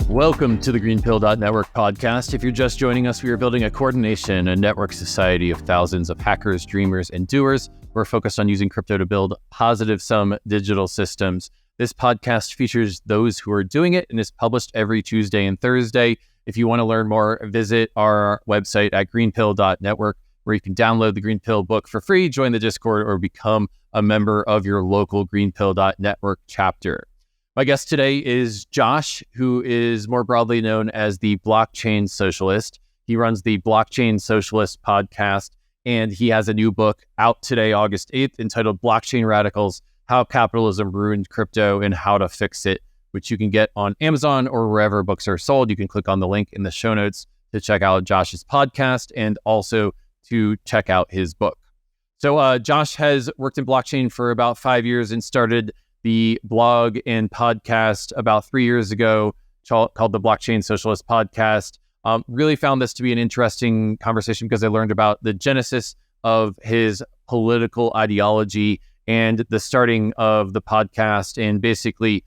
Welcome to the GreenPilled.network podcast. If you're just joining us, we are building a coordination, a network society of thousands of hackers, dreamers, and doers. We're focused on using crypto to build positive-sum digital systems. This podcast features those who are doing it and is published every Tuesday and Thursday. If you want to learn more, visit our website at GreenPilled.network, where you can download the GreenPilled book for free, join the Discord, or become a member of your local GreenPilled.network chapter. My guest today is Josh, who is more broadly known as the Blockchain Socialist. He runs the Blockchain Socialist podcast, and he has a new book out today, August 8th, entitled Blockchain Radicals: How Capitalism Ruined Crypto and How to Fix It, which you can get on Amazon or wherever books are sold. You can click on the link in the show notes to check out Josh's podcast and also to check out his book. So Josh has worked in blockchain for about 5 years and started the blog and podcast about 3 years ago called the Blockchain Socialist podcast. Really found this to be an interesting conversation because I learned about the genesis of his political ideology and the starting of the podcast. And basically,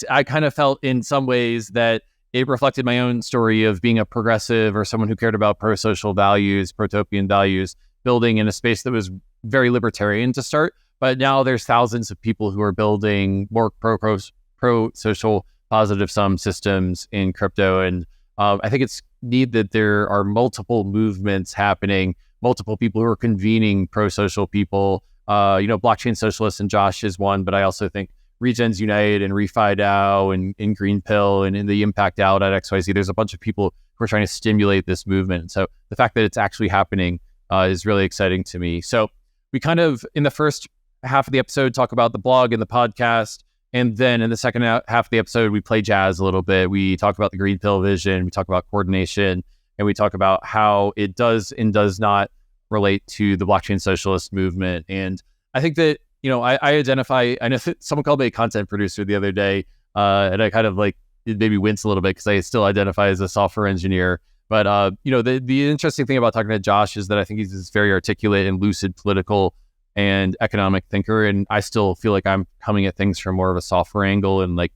I kind of felt in some ways that it reflected my own story of being a progressive or someone who cared about pro-social values, protopian values, building in a space that was very libertarian to start. But now there's thousands of people who are building more pro-social positive sum systems in crypto. And I think it's neat that there are multiple movements happening, multiple people who are convening pro-social people. Blockchain Socialist and Josh is one, but I also think Regens Unite and RefiDAO and GreenPill and in the Impact Out at XYZ, there's a bunch of people who are trying to stimulate this movement. So the fact that it's actually happening is really exciting to me. So we kind of, in the first half of the episode, talk about the blog and the podcast. And then in the second half of the episode, we play jazz a little bit. We talk about the green pill vision. We talk about coordination. And we talk about how it does and does not relate to the blockchain socialist movement. And I think that, I identify, I know that someone called me a content producer the other day. And I kind of it made me wince a little bit because I still identify as a software engineer. But, the interesting thing about talking to Josh is that I think he's this very articulate and lucid political and economic thinker. And I still feel like I'm coming at things from more of a software angle. And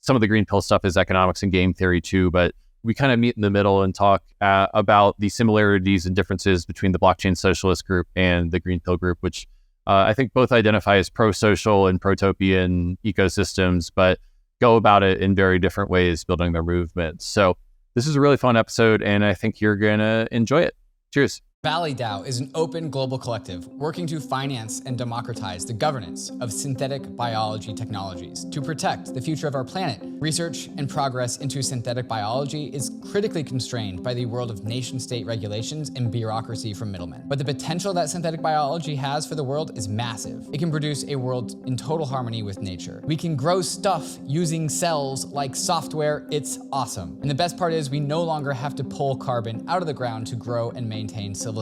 some of the green pill stuff is economics and game theory too. But we kind of meet in the middle and talk about the similarities and differences between the blockchain socialist group and the green pill group, which I think both identify as pro-social and protopian ecosystems, but go about it in very different ways, building their movements. So this is a really fun episode, and I think you're going to enjoy it. Cheers. ValleyDAO is an open global collective working to finance and democratize the governance of synthetic biology technologies to protect the future of our planet. Research and progress into synthetic biology is critically constrained by the world of nation-state regulations and bureaucracy from middlemen. But the potential that synthetic biology has for the world is massive. It can produce a world in total harmony with nature. We can grow stuff using cells like software. It's awesome. And the best part is we no longer have to pull carbon out of the ground to grow and maintain civilization.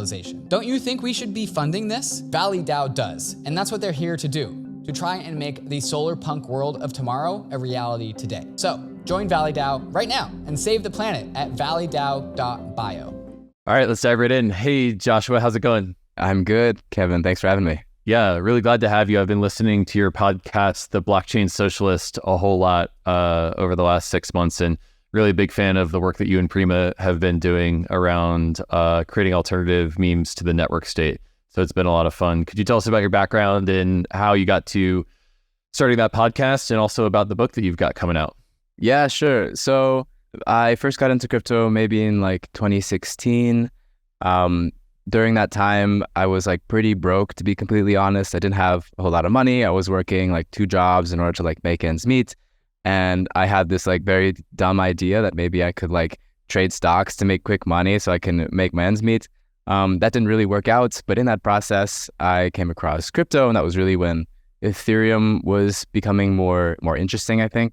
Don't you think we should be funding this? ValleyDAO does, and that's what they're here to do, to try and make the SolarPunk world of tomorrow a reality today. So join ValleyDAO right now and save the planet at valleydao.bio. All right, let's dive right in. Hey, Joshua, how's it going? I'm good, Kevin. Thanks for having me. Yeah, really glad to have you. I've been listening to your podcast, The Blockchain Socialist, a whole lot over the last 6 months, and really a big fan of the work that you and Prima have been doing around creating alternative memes to the network state. So it's been a lot of fun. Could you tell us about your background and how you got to starting that podcast, and also about the book that you've got coming out? Yeah, sure. So I first got into crypto maybe in 2016. During that time, I was pretty broke, to be completely honest. I didn't have a whole lot of money. I was working 2 jobs in order to make ends meet. And I had this very dumb idea that maybe I could trade stocks to make quick money so I can make my ends meet. That didn't really work out, but in that process, I came across crypto, and that was really when Ethereum was becoming more interesting, I think.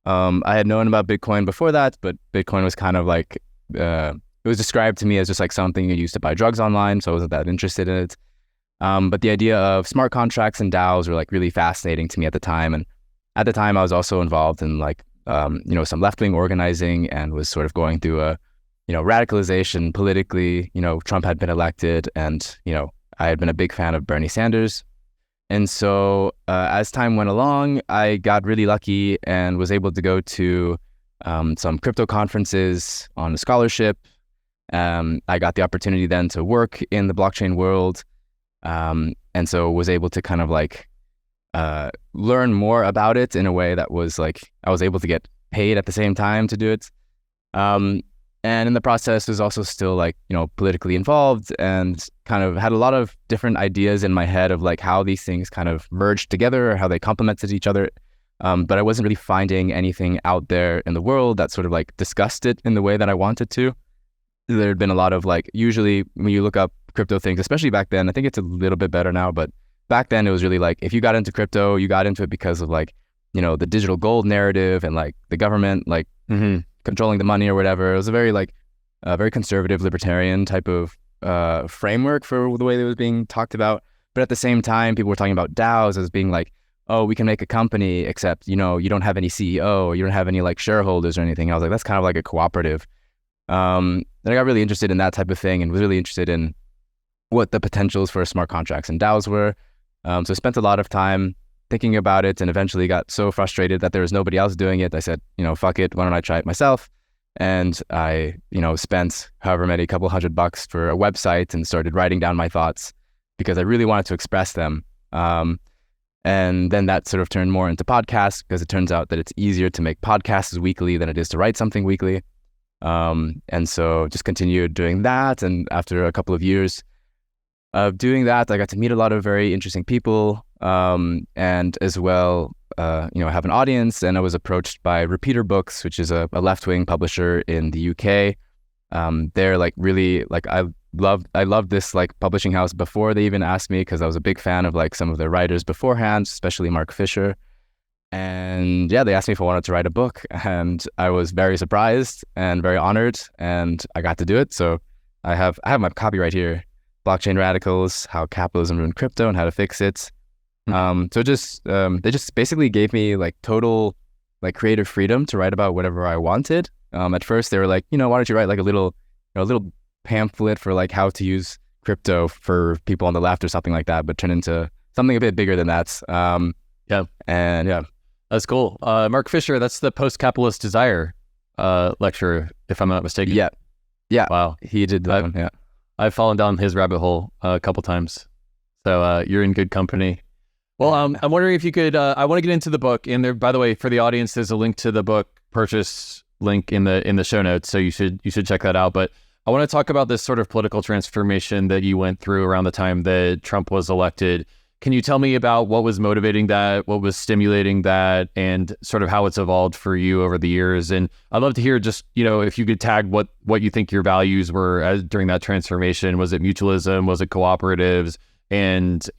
I had known about Bitcoin before that, but Bitcoin was kind of it was described to me as just something you used to buy drugs online, so I wasn't that interested in it. But the idea of smart contracts and DAOs were really fascinating to me at the time. And at the time, I was also involved in some left-wing organizing and was sort of going through a, radicalization politically. Trump had been elected, and, I had been a big fan of Bernie Sanders. And so as time went along, I got really lucky and was able to go to some crypto conferences on a scholarship. I got the opportunity then to work in the blockchain world, and so was able to kind of like learn more about it in a way that was like I was able to get paid at the same time to do it. And in the process was also still like, politically involved and kind of had a lot of different ideas in my head of like how these things kind of merged together or how they complemented each other. But I wasn't really finding anything out there in the world that sort of like discussed it in the way that I wanted to. There had been a lot of like, usually when you look up crypto things, especially back then, I think it's a little bit better now, but back then it was really like, if you got into crypto, you got into it because of like, the digital gold narrative and like the government, like controlling the money or whatever. It was a very like very conservative libertarian type of framework for the way that it was being talked about. But at the same time, people were talking about DAOs as being like, oh, we can make a company, except, you don't have any CEO, you don't have any like shareholders or anything. I was like, that's kind of like a cooperative. Then I got really interested in that type of thing and was really interested in what the potentials for smart contracts and DAOs were. So I spent a lot of time thinking about it and eventually got so frustrated that there was nobody else doing it. I said, fuck it, why don't I try it myself? And I, spent however many couple $100 for a website and started writing down my thoughts because I really wanted to express them. And then that sort of turned more into podcasts because it turns out that it's easier to make podcasts weekly than it is to write something weekly. And so just continued doing that. And after a couple of years of doing that, I got to meet a lot of very interesting people, and as well, have an audience. And I was approached by Repeater Books, which is a left-wing publisher in the UK. They're like really like I loved this like publishing house before they even asked me because I was a big fan of like some of their writers beforehand, especially Mark Fisher. And yeah, they asked me if I wanted to write a book, and I was very surprised and very honored, and I got to do it. So I have my copy right here. Blockchain Radicals, How Capitalism Ruined Crypto and How to Fix It. So just they just basically gave me like total like creative freedom to write about whatever I wanted. At first they were like, why don't you write like a little pamphlet for like how to use crypto for people on the left or something like that, but turned into something a bit bigger than that. That's cool. Mark Fisher, that's the Post-Capitalist Desire lecture, if I'm not mistaken. Yeah. Wow. He did that one, yeah. I've fallen down his rabbit hole a couple times. So you're in good company. Well, I'm wondering if you could, I want to get into the book. And there, by the way, for the audience, there's a link to the book purchase link in the show notes. So you should check that out. But I want to talk about this sort of political transformation that you went through around the time that Trump was elected. Can you tell me about what was motivating that, what was stimulating that, and sort of how it's evolved for you over the years? And I'd love to hear just, if you could tag what you think your values were during that transformation. Was it mutualism? Was it cooperatives? And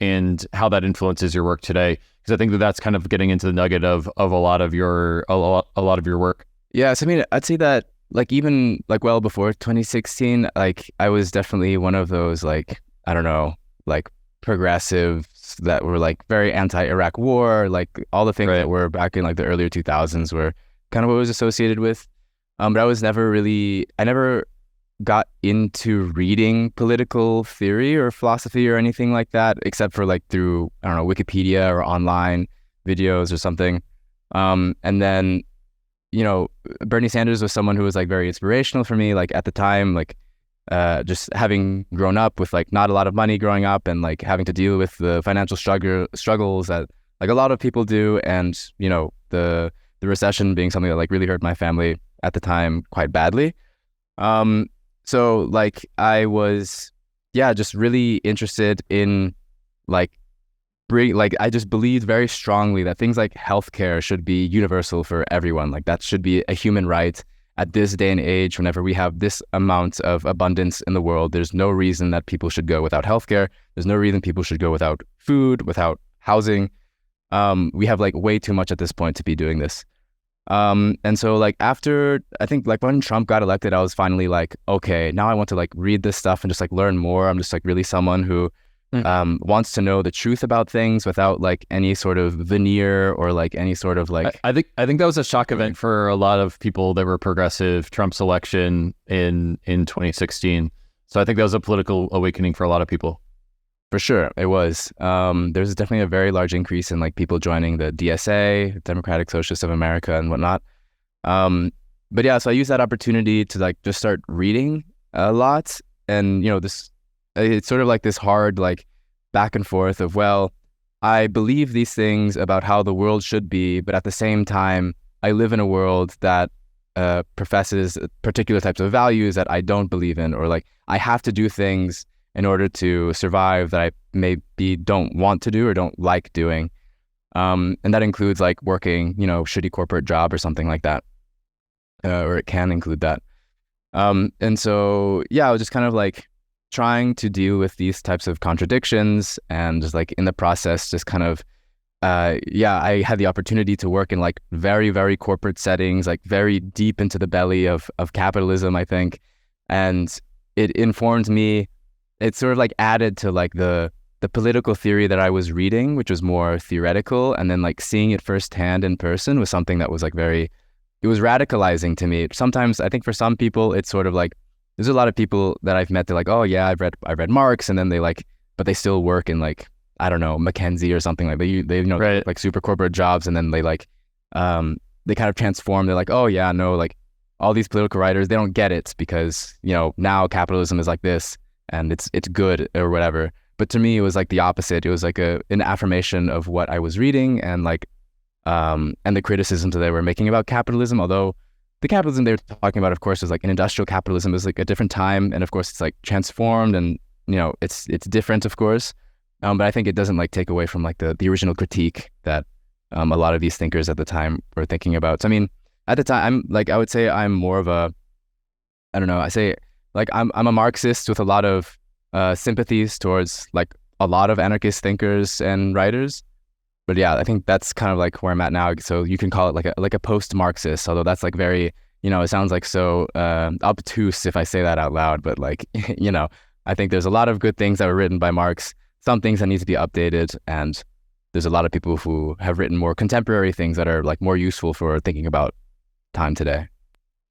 how that influences your work today? Because I think that's kind of getting into the nugget of a lot of your work. Yeah, so I mean, I'd say that like even like well before 2016, like I was definitely one of those like, I don't know, like progressives that were like very anti-Iraq war, like all the things that were back in like the earlier 2000s were kind of what I was associated with. But I never got into reading political theory or philosophy or anything like that, except for like through, I don't know, Wikipedia or online videos or something. And then, Bernie Sanders was someone who was like very inspirational for me, like at the time, like just having grown up with like not a lot of money growing up and like having to deal with the financial struggles that like a lot of people do, and the recession being something that like really hurt my family at the time quite badly. So like I was just really interested in like I just believed very strongly that things like healthcare should be universal for everyone. Like that should be a human right. At this day and age, whenever we have this amount of abundance in the world, there's no reason that people should go without healthcare. There's no reason people should go without food, without housing. We have like way too much at this point to be doing this. And so like after, I think like when Trump got elected, I was finally like, okay, now I want to like read this stuff and just like learn more. I'm just like really someone who wants to know the truth about things without like any sort of veneer or like any sort of like. I think that was a shock event for a lot of people that were progressive. Trump's election in 2016. So I think that was a political awakening for a lot of people. For sure, it was. There's definitely a very large increase in like people joining the DSA, Democratic Socialists of America, and whatnot. But yeah, so I use that opportunity to like just start reading a lot. And, it's sort of like this hard, like back and forth of, well, I believe these things about how the world should be, but at the same time, I live in a world that professes particular types of values that I don't believe in, or like I have to do things in order to survive that I maybe don't want to do or don't like doing. And that includes like working, shitty corporate job or something like that, or it can include that. And so, yeah, I was just kind of like trying to deal with these types of contradictions, and just like in the process, just kind of, I had the opportunity to work in like very, very corporate settings, like very deep into the belly of capitalism, I think. And it informed me, it sort of like added to like the political theory that I was reading, which was more theoretical, and then like seeing it firsthand in person was something that was like it was radicalizing to me. Sometimes I think for some people, it's sort of like, there's a lot of people that I've met, they're like, oh yeah, I've read Marx, and then but they still work in like, I don't know, McKinsey or something like they right. like super corporate jobs, and then they like, they kind of transform. They're like, oh yeah, no, like all these political writers, they don't get it because, now capitalism is like this and it's good or whatever. But to me, it was like the opposite. It was like an affirmation of what I was reading, and like, and the criticisms that they were making about capitalism. Although the capitalism they were talking about, of course, is like an industrial capitalism, is like a different time, and of course it's like transformed, and it's different, of course. But I think it doesn't like take away from like the original critique that a lot of these thinkers at the time were thinking about. So I mean, at the time, I would say I'm more of a, I don't know, I say like I'm a Marxist with a lot of sympathies towards like a lot of anarchist thinkers and writers. But yeah, I think that's kind of like where I'm at now. So you can call it like a post-Marxist, although that's like very, it sounds like so obtuse if I say that out loud. But like, I think there's a lot of good things that were written by Marx, some things that need to be updated, and there's a lot of people who have written more contemporary things that are like more useful for thinking about time today.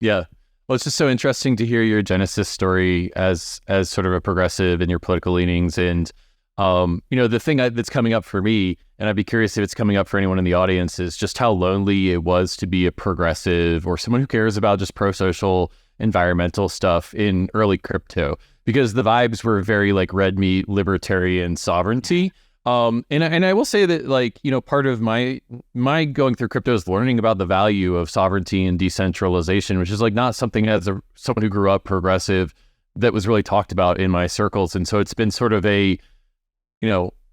Yeah. Well, it's just so interesting to hear your genesis story as sort of a progressive in your political leanings. And, the thing that's coming up for me, and I'd be curious if it's coming up for anyone in the audience, is just how lonely it was to be a progressive or someone who cares about just pro-social environmental stuff in early crypto, because the vibes were very like red meat, libertarian sovereignty. And I will say that like, part of my going through crypto is learning about the value of sovereignty and decentralization, which is like not something as someone who grew up progressive that was really talked about in my circles. And so it's been sort of a,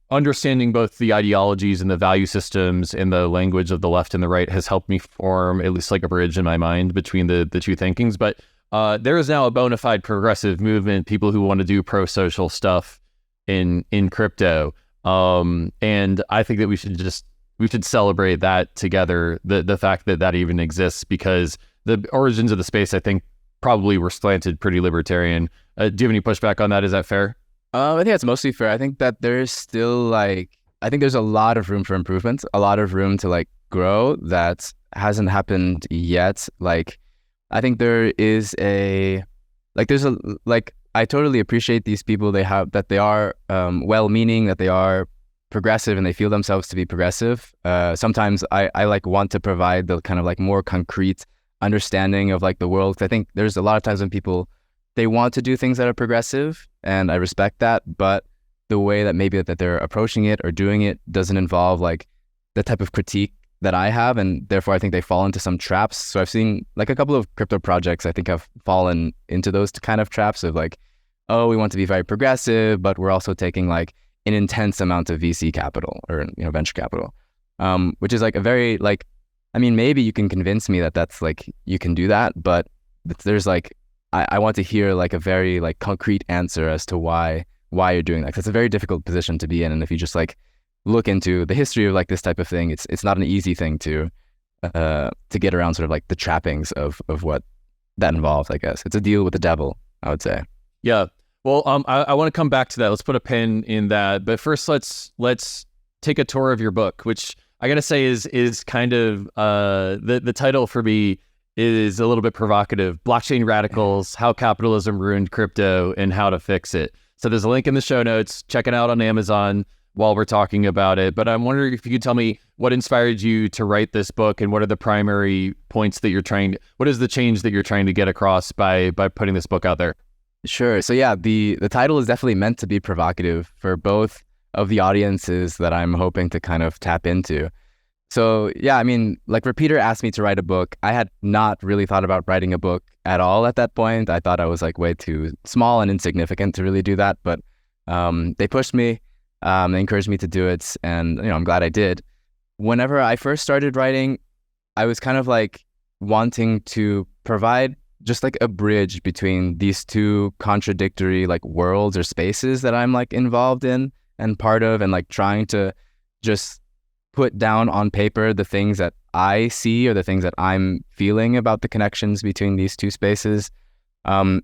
understanding both the ideologies and the value systems and the language of the left and the right has helped me form at least like a bridge in my mind between the two thinkings. But there is now a bona fide progressive movement, people who want to do pro-social stuff in crypto. And I think that we should celebrate that together, the fact that even exists, because the origins of the space, I think, probably were slanted pretty libertarian. Do you have any pushback on that? Is that fair? I think that's mostly fair. I think that there's still I think there's a lot of room for improvement, a lot of room to like grow that hasn't happened yet. Like, I think there is I totally appreciate these people. They are well-meaning, that they are progressive and they feel themselves to be progressive. Sometimes I like want to provide the kind of like more concrete understanding of like the world. 'Cause I think there's a lot of times when people, they want to do things that are progressive, and I respect that, but the way that maybe that they're approaching it or doing it doesn't involve like the type of critique that I have, and therefore I think they fall into some traps. So I've seen like a couple of crypto projects I think have fallen into those kind of traps of like, oh, we want to be very progressive, but we're also taking like an intense amount of VC capital or venture capital, which is like a very like, I mean, maybe you can convince me that that's like you can do that, but there's like I want to hear like a very like concrete answer as to why you're doing that. 'Cause it's a very difficult position to be in, and if you just like look into the history of like this type of thing, it's not an easy thing to get around sort of like the trappings of what that involves. I guess it's a deal with the devil, I would say. Yeah. Well, I want to come back to that. Let's put a pin in that. But first, let's take a tour of your book, which I gotta say is kind of the title for me is a little bit provocative. Blockchain Radicals: How Capitalism Ruined Crypto and How to Fix It. So there's a link in the show notes. Check it out on Amazon. while we're talking about it, but I'm wondering if you could tell me what inspired you to write this book and what are the primary points that what is the change that you're trying to get across by putting this book out there? Sure. So yeah, the title is definitely meant to be provocative for both of the audiences that I'm hoping to kind of tap into. So yeah, I mean, like Repeater asked me to write a book. I had not really thought about writing a book at all at that point. I thought I was like way too small and insignificant to really do that. But they pushed me, they encouraged me to do it. And, I'm glad I did. Whenever I first started writing, I was kind of like wanting to provide just like a bridge between these two contradictory like worlds or spaces that I'm like involved in and part of, and like trying to just put down on paper the things that I see or the things that I'm feeling about the connections between these two spaces. And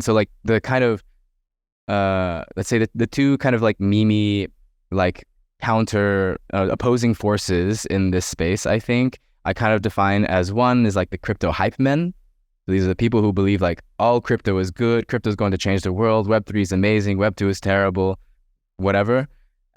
so like the kind of let's say the two kind of like meme like counter opposing forces in this space, I think I kind of define as one is like the crypto hype men. So these are the people who believe like all crypto is good, crypto is going to change the world, Web3 is amazing, Web2 is terrible, whatever.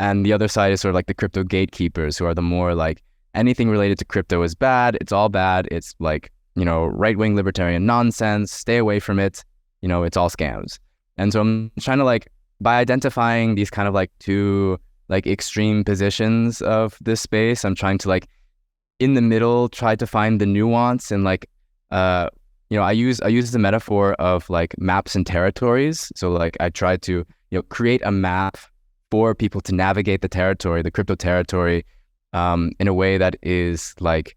And the other side is sort of like the crypto gatekeepers, who are the more like anything related to crypto is bad. It's all bad. It's like, right-wing libertarian nonsense. Stay away from it. It's all scams. And so I'm trying to like, by identifying these kind of like two like extreme positions of this space, I'm trying to like in the middle, try to find the nuance and like, I use the metaphor of like maps and territories. So like I try to, create a map for people to navigate the territory, the crypto territory, in a way that is like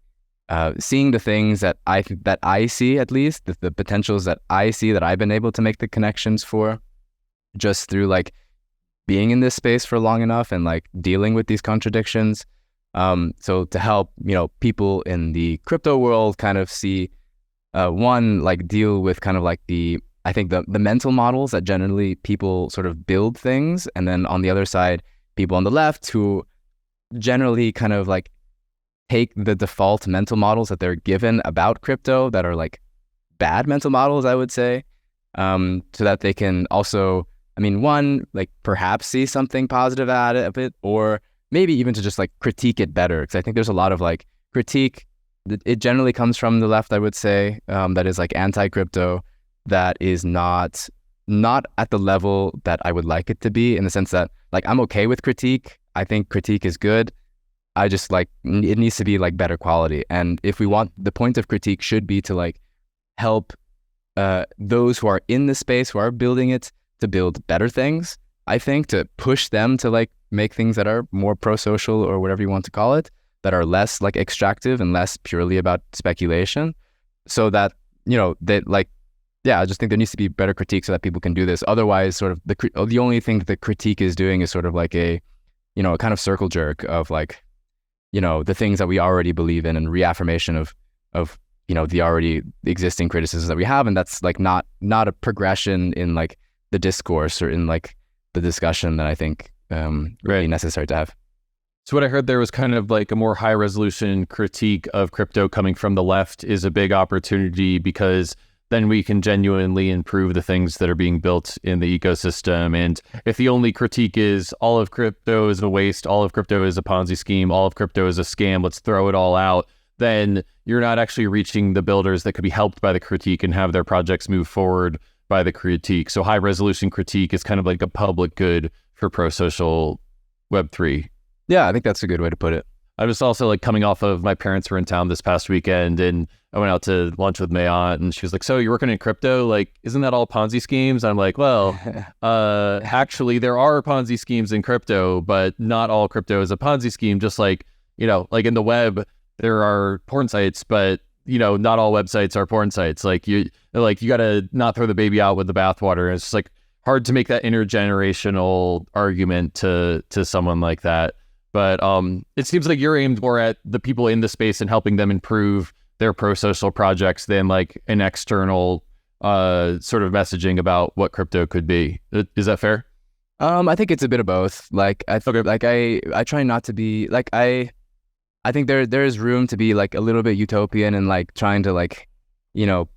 seeing the things that I see, at least the potentials that I see that I've been able to make the connections for, just through like being in this space for long enough and like dealing with these contradictions. So to help people in the crypto world kind of see one, like deal with kind of like I think the mental models that generally people sort of build things. And then on the other side, people on the left who generally kind of like take the default mental models that they're given about crypto that are like bad mental models, I would say, so that they can also, one, like perhaps see something positive out of it, or maybe even to just like critique it better. Because I think there's a lot of like critique. It generally comes from the left, I would say, that is like anti-crypto, that is not at the level that I would like it to be, in the sense that like I'm okay with critique. I think critique is good. I just like it needs to be like better quality. And if we want, the point of critique should be to like help those who are in the space, who are building it, to build better things. I think to push them to like make things that are more pro-social or whatever you want to call it, that are less like extractive and less purely about speculation, so that that like. Yeah, I just think there needs to be better critique so that people can do this. Otherwise, sort of the only thing that the critique is doing is sort of like a kind of circle jerk of like, the things that we already believe in, and reaffirmation of the already existing criticisms that we have. And that's like not a progression in like the discourse or in like the discussion that I think really necessary to have. So what I heard there was kind of like a more high resolution critique of crypto coming from the left is a big opportunity, because then we can genuinely improve the things that are being built in the ecosystem. And if the only critique is all of crypto is a waste, all of crypto is a Ponzi scheme, all of crypto is a scam, let's throw it all out, then you're not actually reaching the builders that could be helped by the critique and have their projects move forward by the critique. So high resolution critique is kind of like a public good for pro-social Web3. Yeah, I think that's a good way to put it. I was also like coming off of, my parents were in town this past weekend, and I went out to lunch with my aunt, and she was like, so you're working in crypto? Like, isn't that all Ponzi schemes? I'm like, well, actually there are Ponzi schemes in crypto, but not all crypto is a Ponzi scheme. Just like, like in the web, there are porn sites, but not all websites are porn sites. Like you got to not throw the baby out with the bathwater. It's just like hard to make that intergenerational argument to someone like that. But it seems like you're aimed more at the people in the space and helping them improve their pro-social projects than like an external sort of messaging about what crypto could be. Is that fair? I think it's a bit of both. Like I try not to be like I think there is room to be like a little bit utopian and like trying to like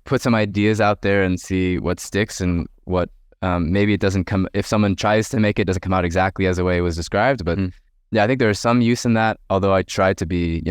put some ideas out there and see what sticks and what Maybe it doesn't come, if someone tries to make it, doesn't come out exactly as the way it was described. But yeah, I think there's some use in that, although I try to be,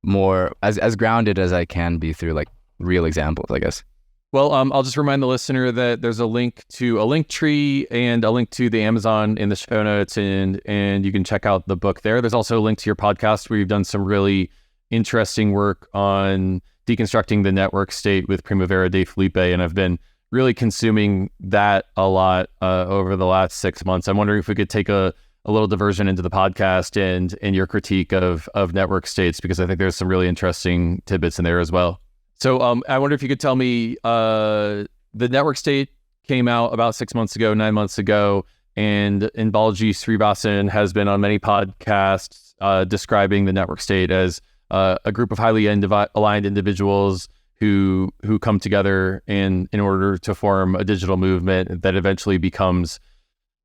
more as grounded as I can be through like real examples, I guess. Well, I'll just remind the listener that there's a link to a link tree and a link to the Amazon in the show notes, and you can check out the book there. There's also a link to your podcast where you've done some really interesting work on deconstructing the network state with Primavera de Felipe, and I've been really consuming that a lot over the last 6 months. I'm wondering if we could take a little diversion into the podcast and your critique of network states, because I think there's some really interesting tidbits in there as well. So I wonder if you could tell me, the network state came out about 9 months ago, and Balaji Srivasan has been on many podcasts describing the network state as a group of highly aligned individuals who come together in order to form a digital movement that eventually becomes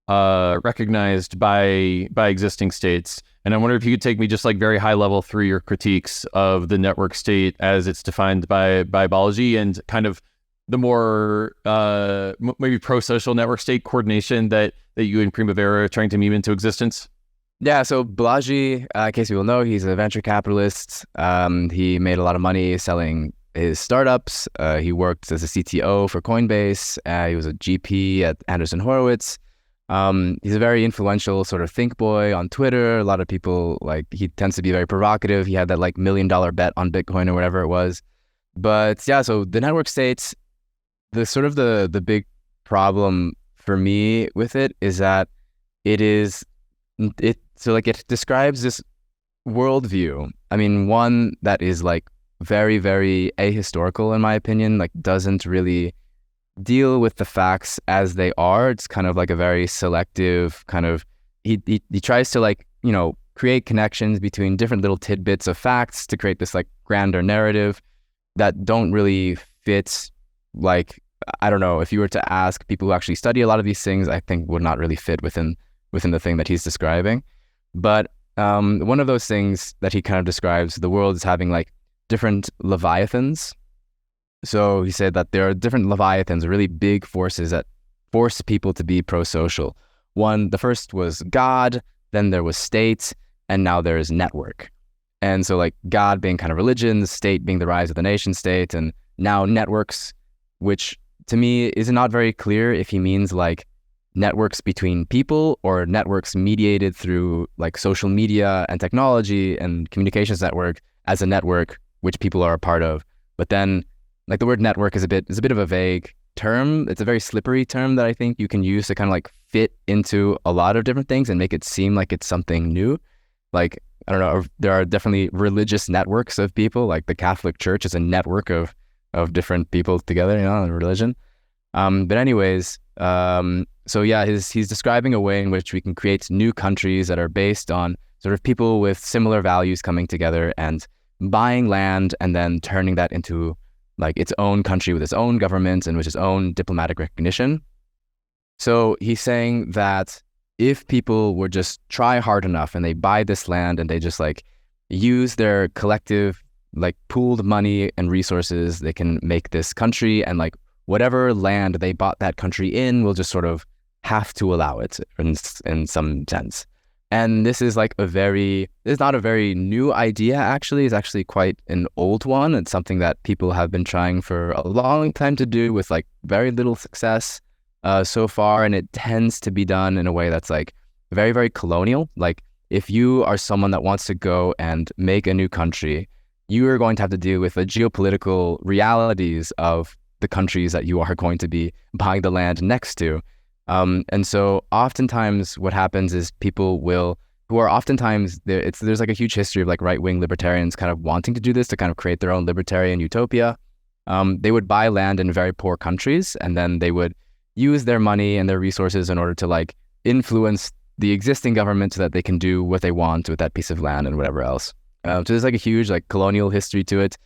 recognized by existing states. And I wonder if you could take me just like very high level through your critiques of the network state as it's defined by Balaji, and kind of the more maybe pro-social network state coordination that you and Primavera are trying to meme into existence. Yeah, so Balaji, in case people know, he's a venture capitalist. He made a lot of money selling his startups. He worked as a CTO for Coinbase. He was a GP at Anderson Horowitz. He's a very influential sort of think boy on Twitter. A lot of people, like, he tends to be very provocative. He had that like $1 million bet on Bitcoin or whatever it was. But yeah, so the network states, the big problem for me with it is that it describes this worldview. I mean, one that is like very, very ahistorical in my opinion, like doesn't really deal with the facts as they are. It's kind of like a very selective kind of, he tries to like, create connections between different little tidbits of facts to create this like grander narrative that don't really fit. Like, I don't know, if you were to ask people who actually study a lot of these things, I think would not really fit within the thing that he's describing. But one of those things that he kind of describes the world as having like different leviathans. So he said that there are different leviathans, really big forces that force people to be pro-social. The first was God, then there was state, and now there is network. And so like God being kind of religion, the state being the rise of the nation state, and now networks, which to me is not very clear if he means like networks between people or networks mediated through like social media and technology and communications network as a network which people are a part of. But then like the word network is a bit of a vague term. It's a very slippery term that I think you can use to kind of like fit into a lot of different things and make it seem like it's something new. Like, I don't know, there are definitely religious networks of people, like the Catholic Church is a network of different people together, in religion. But anyways, so yeah, he's describing a way in which we can create new countries that are based on sort of people with similar values coming together and buying land and then turning that into like its own country with its own government and with its own diplomatic recognition. So he's saying that if people would just try hard enough and they buy this land and they just like use their collective like pooled money and resources, they can make this country, and like whatever land they bought that country in will just sort of have to allow it in some sense. And this is like it's not a very new idea actually. It's actually quite an old one. It's something that people have been trying for a long time to do with like very little success so far. And it tends to be done in a way that's like very, very colonial. Like if you are someone that wants to go and make a new country, you are going to have to deal with the geopolitical realities of the countries that you are going to be buying the land next to. And so oftentimes what happens is people who are oftentimes, there's like a huge history of like right-wing libertarians kind of wanting to do this to kind of create their own libertarian utopia. They would buy land in very poor countries, and then they would use their money and their resources in order to like influence the existing government so that they can do what they want with that piece of land and whatever else. So there's like a huge like colonial history to it.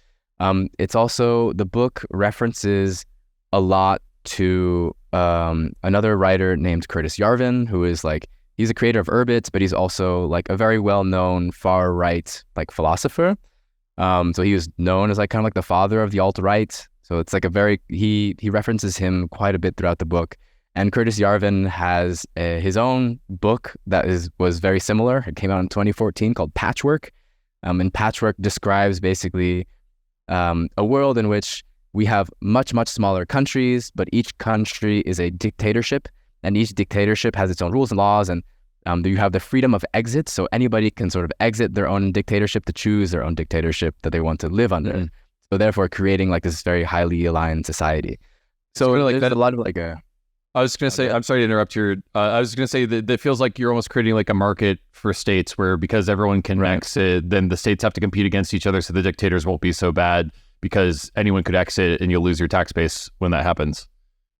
It's also, the book references a lot to another writer named Curtis Yarvin, who is like, he's a creator of Urbit, but he's also like a very well-known far-right like philosopher. So he was known as like kind of like the father of the alt-right. So it's like he references him quite a bit throughout the book. And Curtis Yarvin has his own book that was very similar. It came out in 2014 called Patchwork. And Patchwork describes basically a world in which we have much, much smaller countries, but each country is a dictatorship, and each dictatorship has its own rules and laws, and you have the freedom of exit, so anybody can sort of exit their own dictatorship to choose their own dictatorship that they want to live under. Mm-hmm. So therefore creating like this very highly aligned society. So like there's that, a lot of like a... I was going to say, I'm sorry to interrupt your, I was going to say that feels like you're almost creating like a market for states where because everyone can exit, then the states have to compete against each other so the dictators won't be so bad because anyone could exit and you'll lose your tax base when that happens.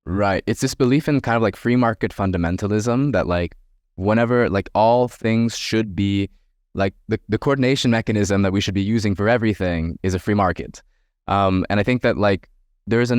Right. It's this belief in kind of like free market fundamentalism that like whenever like all things should be like the coordination mechanism that we should be using for everything is a free market. And I think that like there's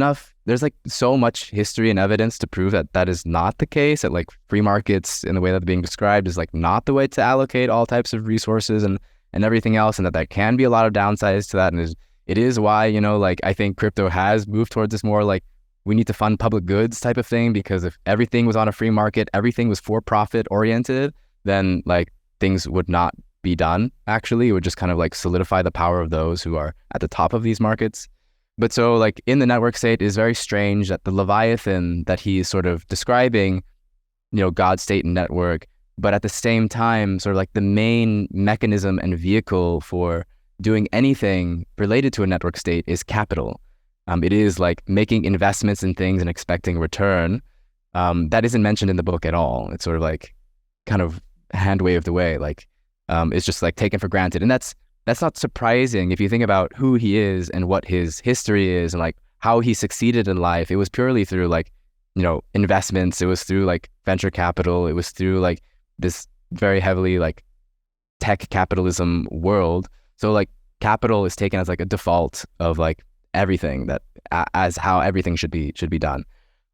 like so much history and evidence to prove that that is not the case, that like free markets in the way that they're being described is like not the way to allocate all types of resources and everything else, and that there can be a lot of downsides to that. And it is why, you know, like I think crypto has moved towards this more like we need to fund public goods type of thing, because if everything was on a free market, everything was for profit oriented, then like things would not be done. Actually, it would just kind of like solidify the power of those who are at the top of these markets. But so like in the network state, it is very strange that the Leviathan that he is sort of describing, you know, God, state, and network, but at the same time, sort of like the main mechanism and vehicle for doing anything related to a network state is capital. It is like making investments in things and expecting return. That isn't mentioned in the book at all. It's sort of like kind of hand waved away. Like it's just like taken for granted. And that's not surprising if you think about who he is and what his history is and like how he succeeded in life. It was purely through like, you know, investments. It was through like venture capital. It was through like this very heavily like tech capitalism world. So like capital is taken as like a default of like everything that as how everything should be done.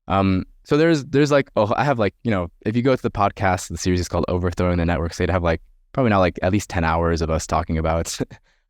So there's like, I have like, you know, if you go to the podcast, the series is called Overthrowing the Network State. I have like probably now like at least 10 hours of us talking about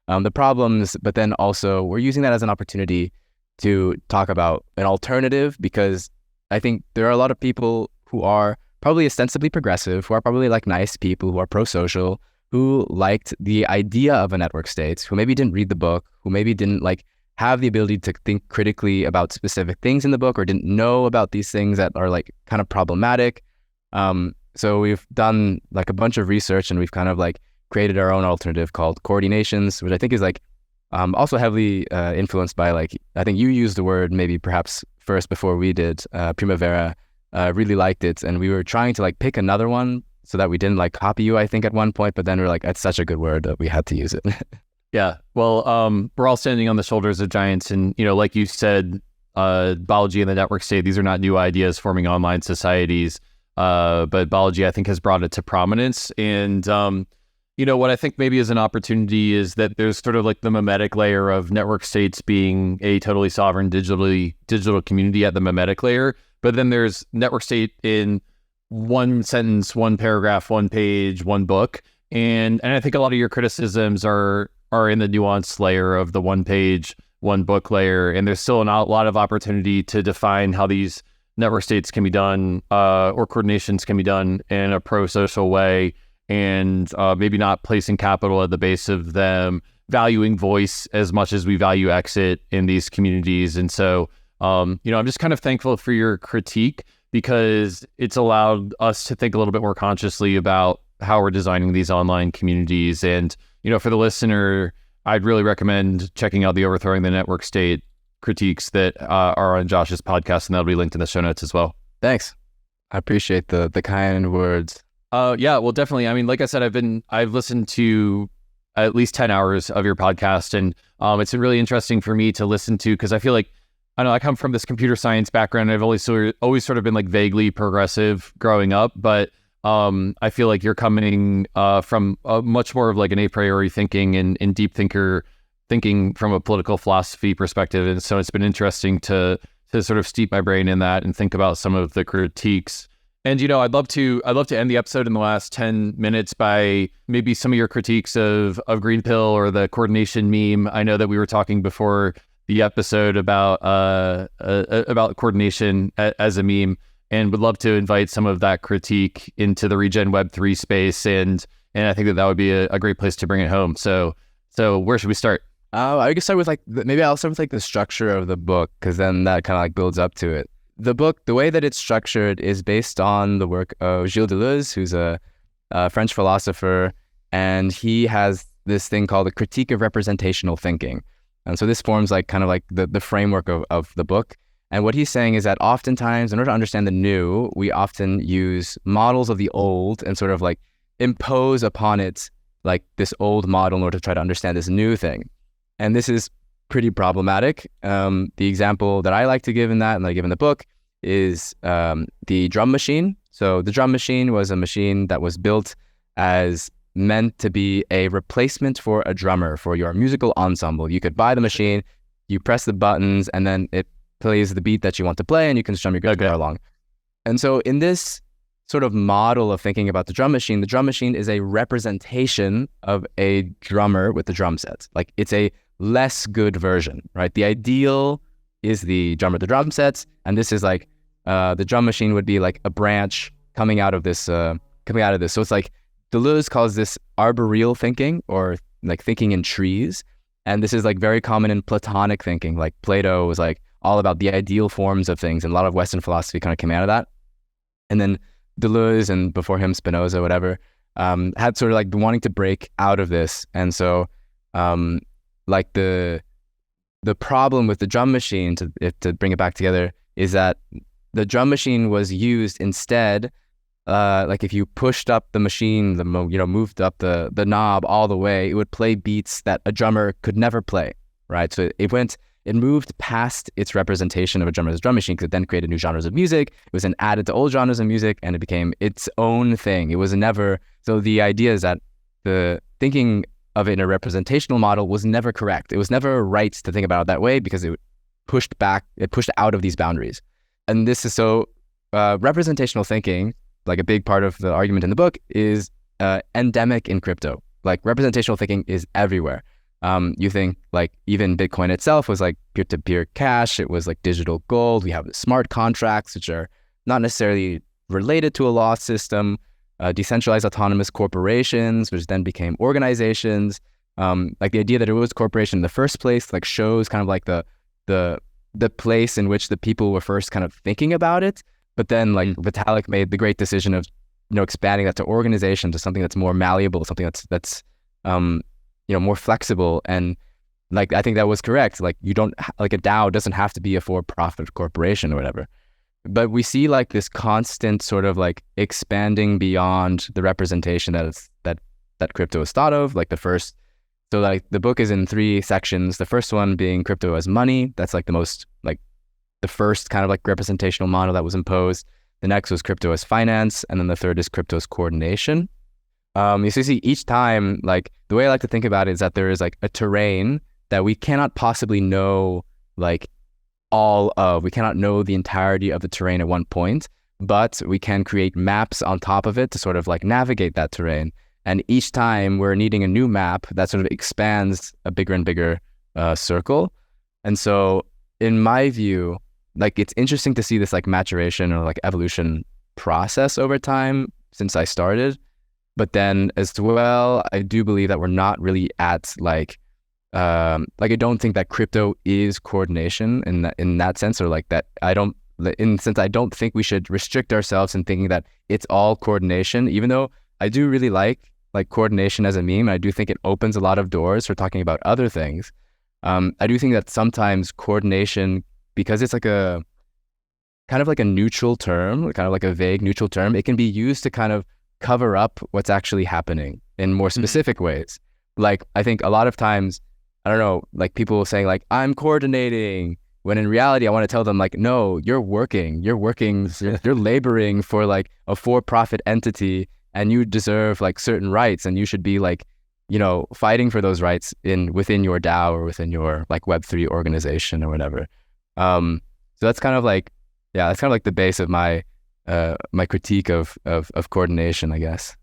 the problems, but then also we're using that as an opportunity to talk about an alternative, because I think there are a lot of people who are probably ostensibly progressive, who are probably like nice people, who are pro-social, who liked the idea of a network state, who maybe didn't read the book, who maybe didn't like have the ability to think critically about specific things in the book, or didn't know about these things that are like kind of problematic. So we've done like a bunch of research and we've kind of like created our own alternative called Coordinations, which I think is like also heavily influenced by like, I think you used the word maybe perhaps first before we did, Primavera. Really liked it. And we were trying to like pick another one so that we didn't like copy you, I think at one point, but then we're like, it's such a good word that we had to use it. Yeah. Well, we're all standing on the shoulders of giants, and, you know, like you said, Balaji and the network state, these are not new ideas forming online societies. But Balaji, I think, has brought it to prominence. And, you know, what I think maybe is an opportunity is that there's sort of like the memetic layer of network states being a totally sovereign digital community at the memetic layer. But then there's network state in one sentence, one paragraph, one page, one book. And I think a lot of your criticisms are in the nuanced layer of the one page, one book layer. And there's still a lot of opportunity to define how these network states can be done, or coordinations can be done in a pro-social way, and maybe not placing capital at the base of them, valuing voice as much as we value exit in these communities. And so, you know, I'm just kind of thankful for your critique, because it's allowed us to think a little bit more consciously about how we're designing these online communities. And, you know, for the listener, I'd really recommend checking out the Overthrowing the Network State critiques that are on Josh's podcast, and that'll be linked in the show notes as well. Thanks. I appreciate the kind words. Yeah, well, definitely. I mean, like I said, I've listened to at least 10 hours of your podcast, and it's been really interesting for me to listen to, because I feel like, I know I come from this computer science background. I've always sort of been like vaguely progressive growing up, but I feel like you're coming from much more of like an a priori thinking and deep thinking from a political philosophy perspective. And so it's been interesting to sort of steep my brain in that and think about some of the critiques. And, you know, I'd love to end the episode in the last 10 minutes by maybe some of your critiques of GreenPill or the coordination meme. I know that we were talking before the episode about coordination as a meme. and would love to invite some of that critique into the Regen Web3 space. And I think that would be a great place to bring it home. So where should we start? I could start with maybe I'll start with the structure of the book, because then that kind of builds up to it. The book, the way that it's structured is based on the work of Gilles Deleuze, who's a French philosopher, and he has this thing called the critique of representational thinking. And so this forms the framework of the book. And what he's saying is that oftentimes, in order to understand the new, we often use models of the old and sort of impose upon it this old model in order to try to understand this new thing. And this is pretty problematic. The example that I like to give in that, and I give in the book, is the drum machine. So the drum machine was a machine that was built as meant to be a replacement for a drummer for your musical ensemble. You could buy the machine, you press the buttons, and then it plays the beat that you want to play, and you can strum your guitar along. And so in this sort of model of thinking about the drum machine is a representation of a drummer with the drum sets. It's a less good version, right? The ideal is the drummer with the drum sets, and this is the drum machine would be a branch coming out of this. So it's Deleuze calls this arboreal thinking, or thinking in trees, and this is very common in Platonic thinking. Plato was all about the ideal forms of things, and a lot of Western philosophy kind of came out of that. And then Deleuze, and before him Spinoza, whatever, had sort of wanting to break out of this. And so the problem with the drum machine, to bring it back together, is that the drum machine was used instead, if you pushed up the machine, moved up the knob all the way, it would play beats that a drummer could never play, right? So it moved past its representation of a drummer as a drum machine, because it then created new genres of music. It was then added to old genres of music, and it became its own thing. It was never, so the idea is that the thinking of it in a representational model was never correct. It was never right to think about it that way, because it pushed out of these boundaries. And this is so, representational thinking, a big part of the argument in the book, is endemic in crypto. Representational thinking is everywhere. You think even Bitcoin itself was peer-to-peer cash. It was digital gold. We have the smart contracts, which are not necessarily related to a law system. Decentralized autonomous corporations, which then became organizations. The idea that it was a corporation in the first place shows kind of the place in which the people were first kind of thinking about it. But then Vitalik made the great decision of expanding that to organization, to something that's more malleable, something that's more flexible. And I think that was correct. You don't, a DAO doesn't have to be a for-profit corporation or whatever. But we see this constant sort of expanding beyond the representation that crypto is thought of. The book is in 3 sections. The first one being crypto as money. That's the most the first kind of representational model that was imposed. The next was crypto as finance, and then the third is crypto as coordination. You see each time, the way I like to think about it is that there is a terrain that we cannot possibly know all of. We cannot know the entirety of the terrain at one point, but we can create maps on top of it to sort of navigate that terrain. And each time we're needing a new map that sort of expands a bigger and bigger circle. And so in my view, it's interesting to see this maturation or evolution process over time since I started. But then as well, I do believe that we're not really at I don't think that crypto is coordination in that sense, or that I don't think we should restrict ourselves in thinking that it's all coordination, even though I do really like coordination as a meme. I do think it opens a lot of doors for talking about other things. I do think that sometimes coordination, because it's a kind of a neutral term, kind of a vague neutral term, it can be used to kind of cover up what's actually happening in more specific ways. I think a lot of times, I don't know, people saying I'm coordinating, when in reality I want to tell them no, you're working, you're laboring for a for-profit entity, and you deserve certain rights, and you should be fighting for those rights within your DAO or within your Web3 organization or whatever. So that's kind of that's kind of the base of my my critique of coordination, I guess.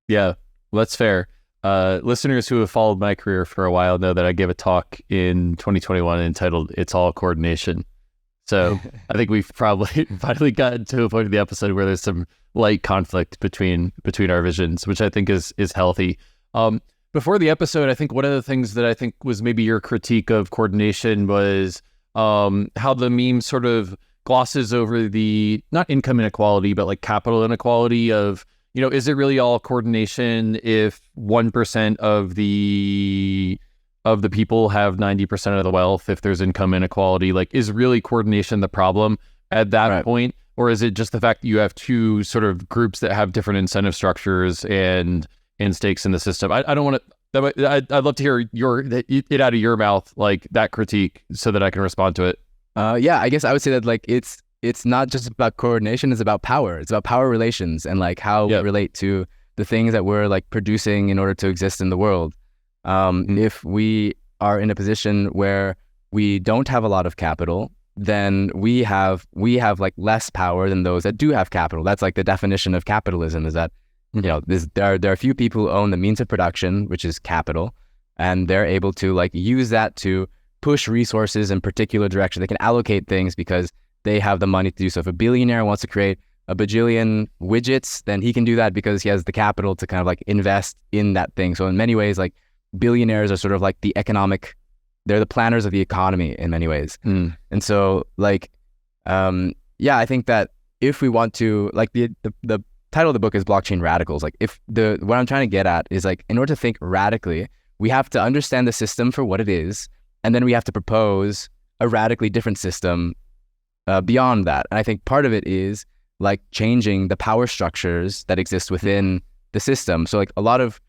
Yeah, well, that's fair. Listeners who have followed my career for a while know that I gave a talk in 2021 entitled "It's All Coordination." So I think we've probably finally gotten to a point of the episode where there's some light conflict between our visions, which I think is healthy. Before the episode, I think one of the things that I think was maybe your critique of coordination was how the meme sort of glosses over the, not income inequality, but like capital inequality of, is it really all coordination if 1% of the people have 90% of the wealth, if there's income inequality? Like, is really coordination the problem at that point? Or is it just the fact that you have two sort of groups that have different incentive structures and stakes in the system? I don't want to, I'd love to hear it out of your mouth, like that critique, so that I can respond to it. Yeah, I guess I would say that like it's not just about coordination, it's about power. It's about power relations and like how we relate to the things that we're like producing in order to exist in the world. If we are in a position where we don't have a lot of capital, then we have like less power than those that do have capital. That's like the definition of capitalism, is that there are a few people who own the means of production, which is capital, and they're able to like use that to push resources in particular direction. They can allocate things because they have the money to do so. If a billionaire wants to create a bajillion widgets, then he can do that because he has the capital to kind of like invest in that thing. So in many ways, like billionaires are sort of like they're the planners of the economy in many ways. And so like, I think that if we want to, like the title of the book is Blockchain Radicals. Like what I'm trying to get at is like, in order to think radically, we have to understand the system for what it is. And then we have to propose a radically different system beyond that. And I think part of it is like changing the power structures that exist within the system. So like a lot of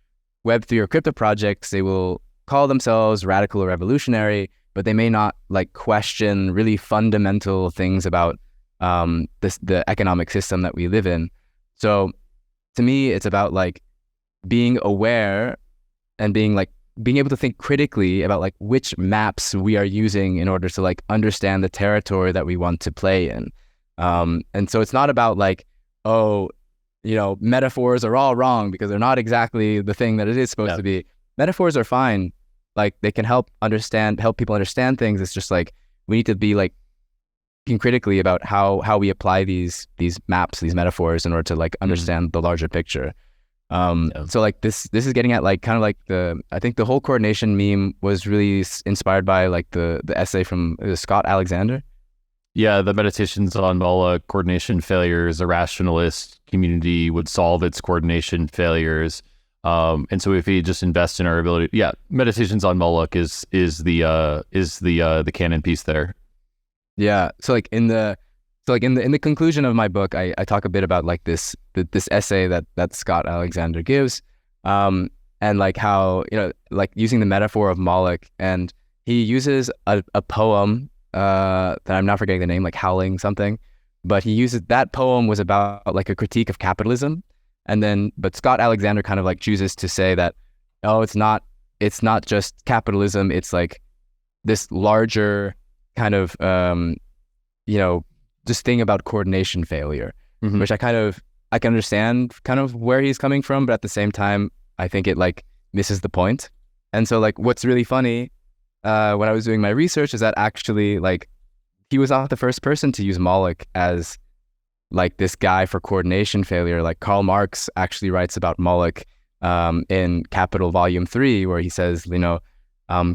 Web3 or crypto projects, they will call themselves radical or revolutionary, but they may not like question really fundamental things about the economic system that we live in. So to me, it's about like being aware and being able to think critically about like which maps we are using in order to like understand the territory that we want to play in. And so it's not about like, metaphors are all wrong because they're not exactly the thing that it is supposed to be. Metaphors are fine. Like they can help people understand things. It's just like, we need to be like thinking critically about how we apply these maps, these metaphors in order to like understand the larger picture. So like this is getting at like kind of like I think the whole coordination meme was really inspired by like the essay from Scott Alexander. Yeah, the Meditations on Moloch, Coordination Failures, a Rationalist Community Would Solve Its Coordination Failures. And so if we just invest in our ability, Meditations on Moloch is the canon piece there. Yeah. So like in the conclusion of my book, I talk a bit about like this essay that Scott Alexander gives, and like how, like using the metaphor of Moloch, and he uses a poem that I'm not forgetting the name, like Howling something, but he uses, that poem was about like a critique of capitalism. But Scott Alexander kind of like chooses to say that, it's not just capitalism. It's like this larger kind of, this thing about coordination failure, which I can understand kind of where he's coming from, but at the same time, I think it like misses the point. And so like, what's really funny, when I was doing my research is that actually like, he was not the first person to use Moloch as like this guy for coordination failure. Like Karl Marx actually writes about Moloch in Capital Volume 3, where he says,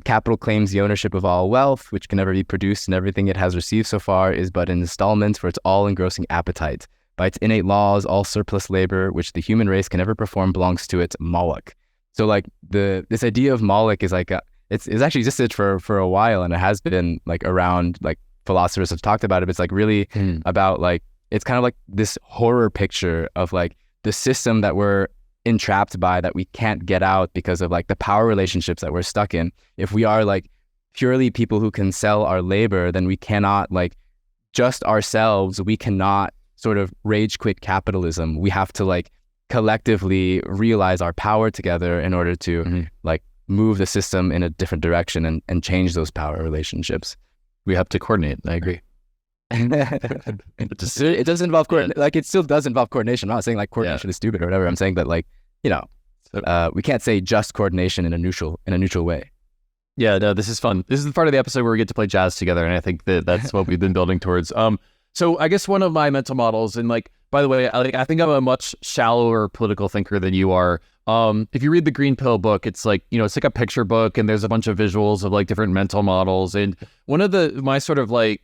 capital claims the ownership of all wealth, which can never be produced, and everything it has received so far is but an installment for its all-engrossing appetite. By its innate laws, all surplus labor, which the human race can never perform, belongs to its Moloch. So like this idea of Moloch is like, it's actually existed for a while, and it has been like around, like philosophers have talked about it. But it's like really about like, it's kind of like this horror picture of like the system that we're entrapped by, that we can't get out because of like the power relationships that we're stuck in. If we are like purely people who can sell our labor, then we cannot like just ourselves, we cannot sort of rage quit capitalism. We have to like collectively realize our power together in order to like move the system in a different direction and change those power relationships. We have to coordinate. I agree. It does involve coordination. Like it still does involve coordination. I'm not saying like coordination is stupid or whatever. I'm saying that like, we can't say just coordination in a neutral way. Yeah, no, this is fun. This is the part of the episode where we get to play jazz together, and I think that's what we've been building towards. So I guess one of my mental models, and like, by the way, I think I'm a much shallower political thinker than you are. If you read the GreenPilled book, it's like, it's like a picture book, and there's a bunch of visuals of like different mental models. And one of my sort of like,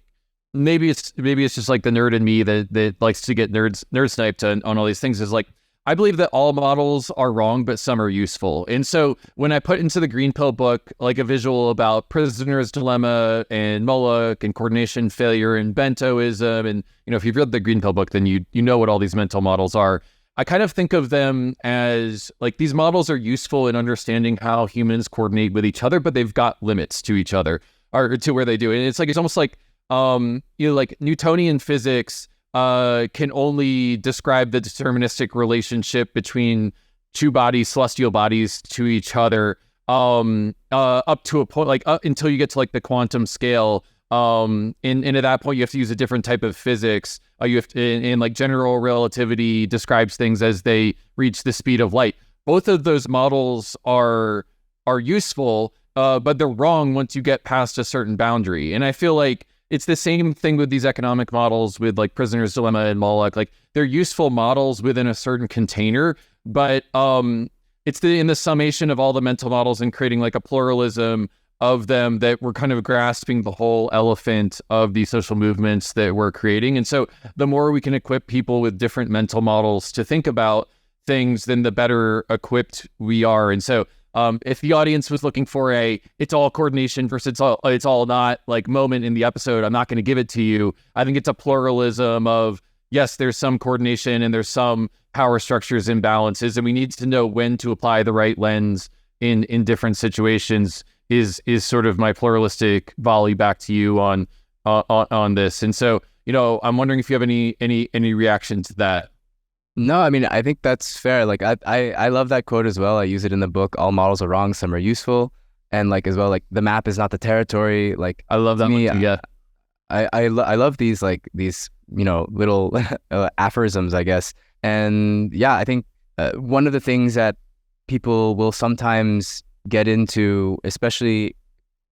maybe it's just like the nerd in me that likes to get nerd sniped on all these things, is like, I believe that all models are wrong, but some are useful. And so when I put into the GreenPilled book, like a visual about prisoner's dilemma and Moloch and coordination failure and bentoism, and, if you've read the GreenPilled book, then you know what all these mental models are. I kind of think of them as like, these models are useful in understanding how humans coordinate with each other, but they've got limits to each other, or to where they do. And it's almost like, like Newtonian physics can only describe the deterministic relationship between two bodies, celestial bodies, to each other, up to a point, like until you get to like the quantum scale. And at that point, you have to use a different type of physics. You have to, in like general relativity describes things as they reach the speed of light. Both of those models are useful, but they're wrong once you get past a certain boundary. And I feel like it's the same thing with these economic models with like prisoner's dilemma and Moloch. Like, they're useful models within a certain container, but it's in the summation of all the mental models and creating like a pluralism of them that we're kind of grasping the whole elephant of these social movements that we're creating. And so the more we can equip people with different mental models to think about things, then the better equipped we are. And so if the audience was looking for it's all coordination versus it's all not like moment in the episode, I'm not going to give it to you. I think it's a pluralism of, yes, there's some coordination and there's some power structures imbalances, and we need to know when to apply the right lens in different situations is sort of my pluralistic volley back to you on this. And so, I'm wondering if you have any reaction to that. No, I mean, I think that's fair. Like, I love that quote as well. I use it in the book. All models are wrong, some are useful. And like, as well, like, the map is not the territory. Like, I love that one too, yeah. I love these little aphorisms, I guess. And yeah, I think one of the things that people will sometimes get into, especially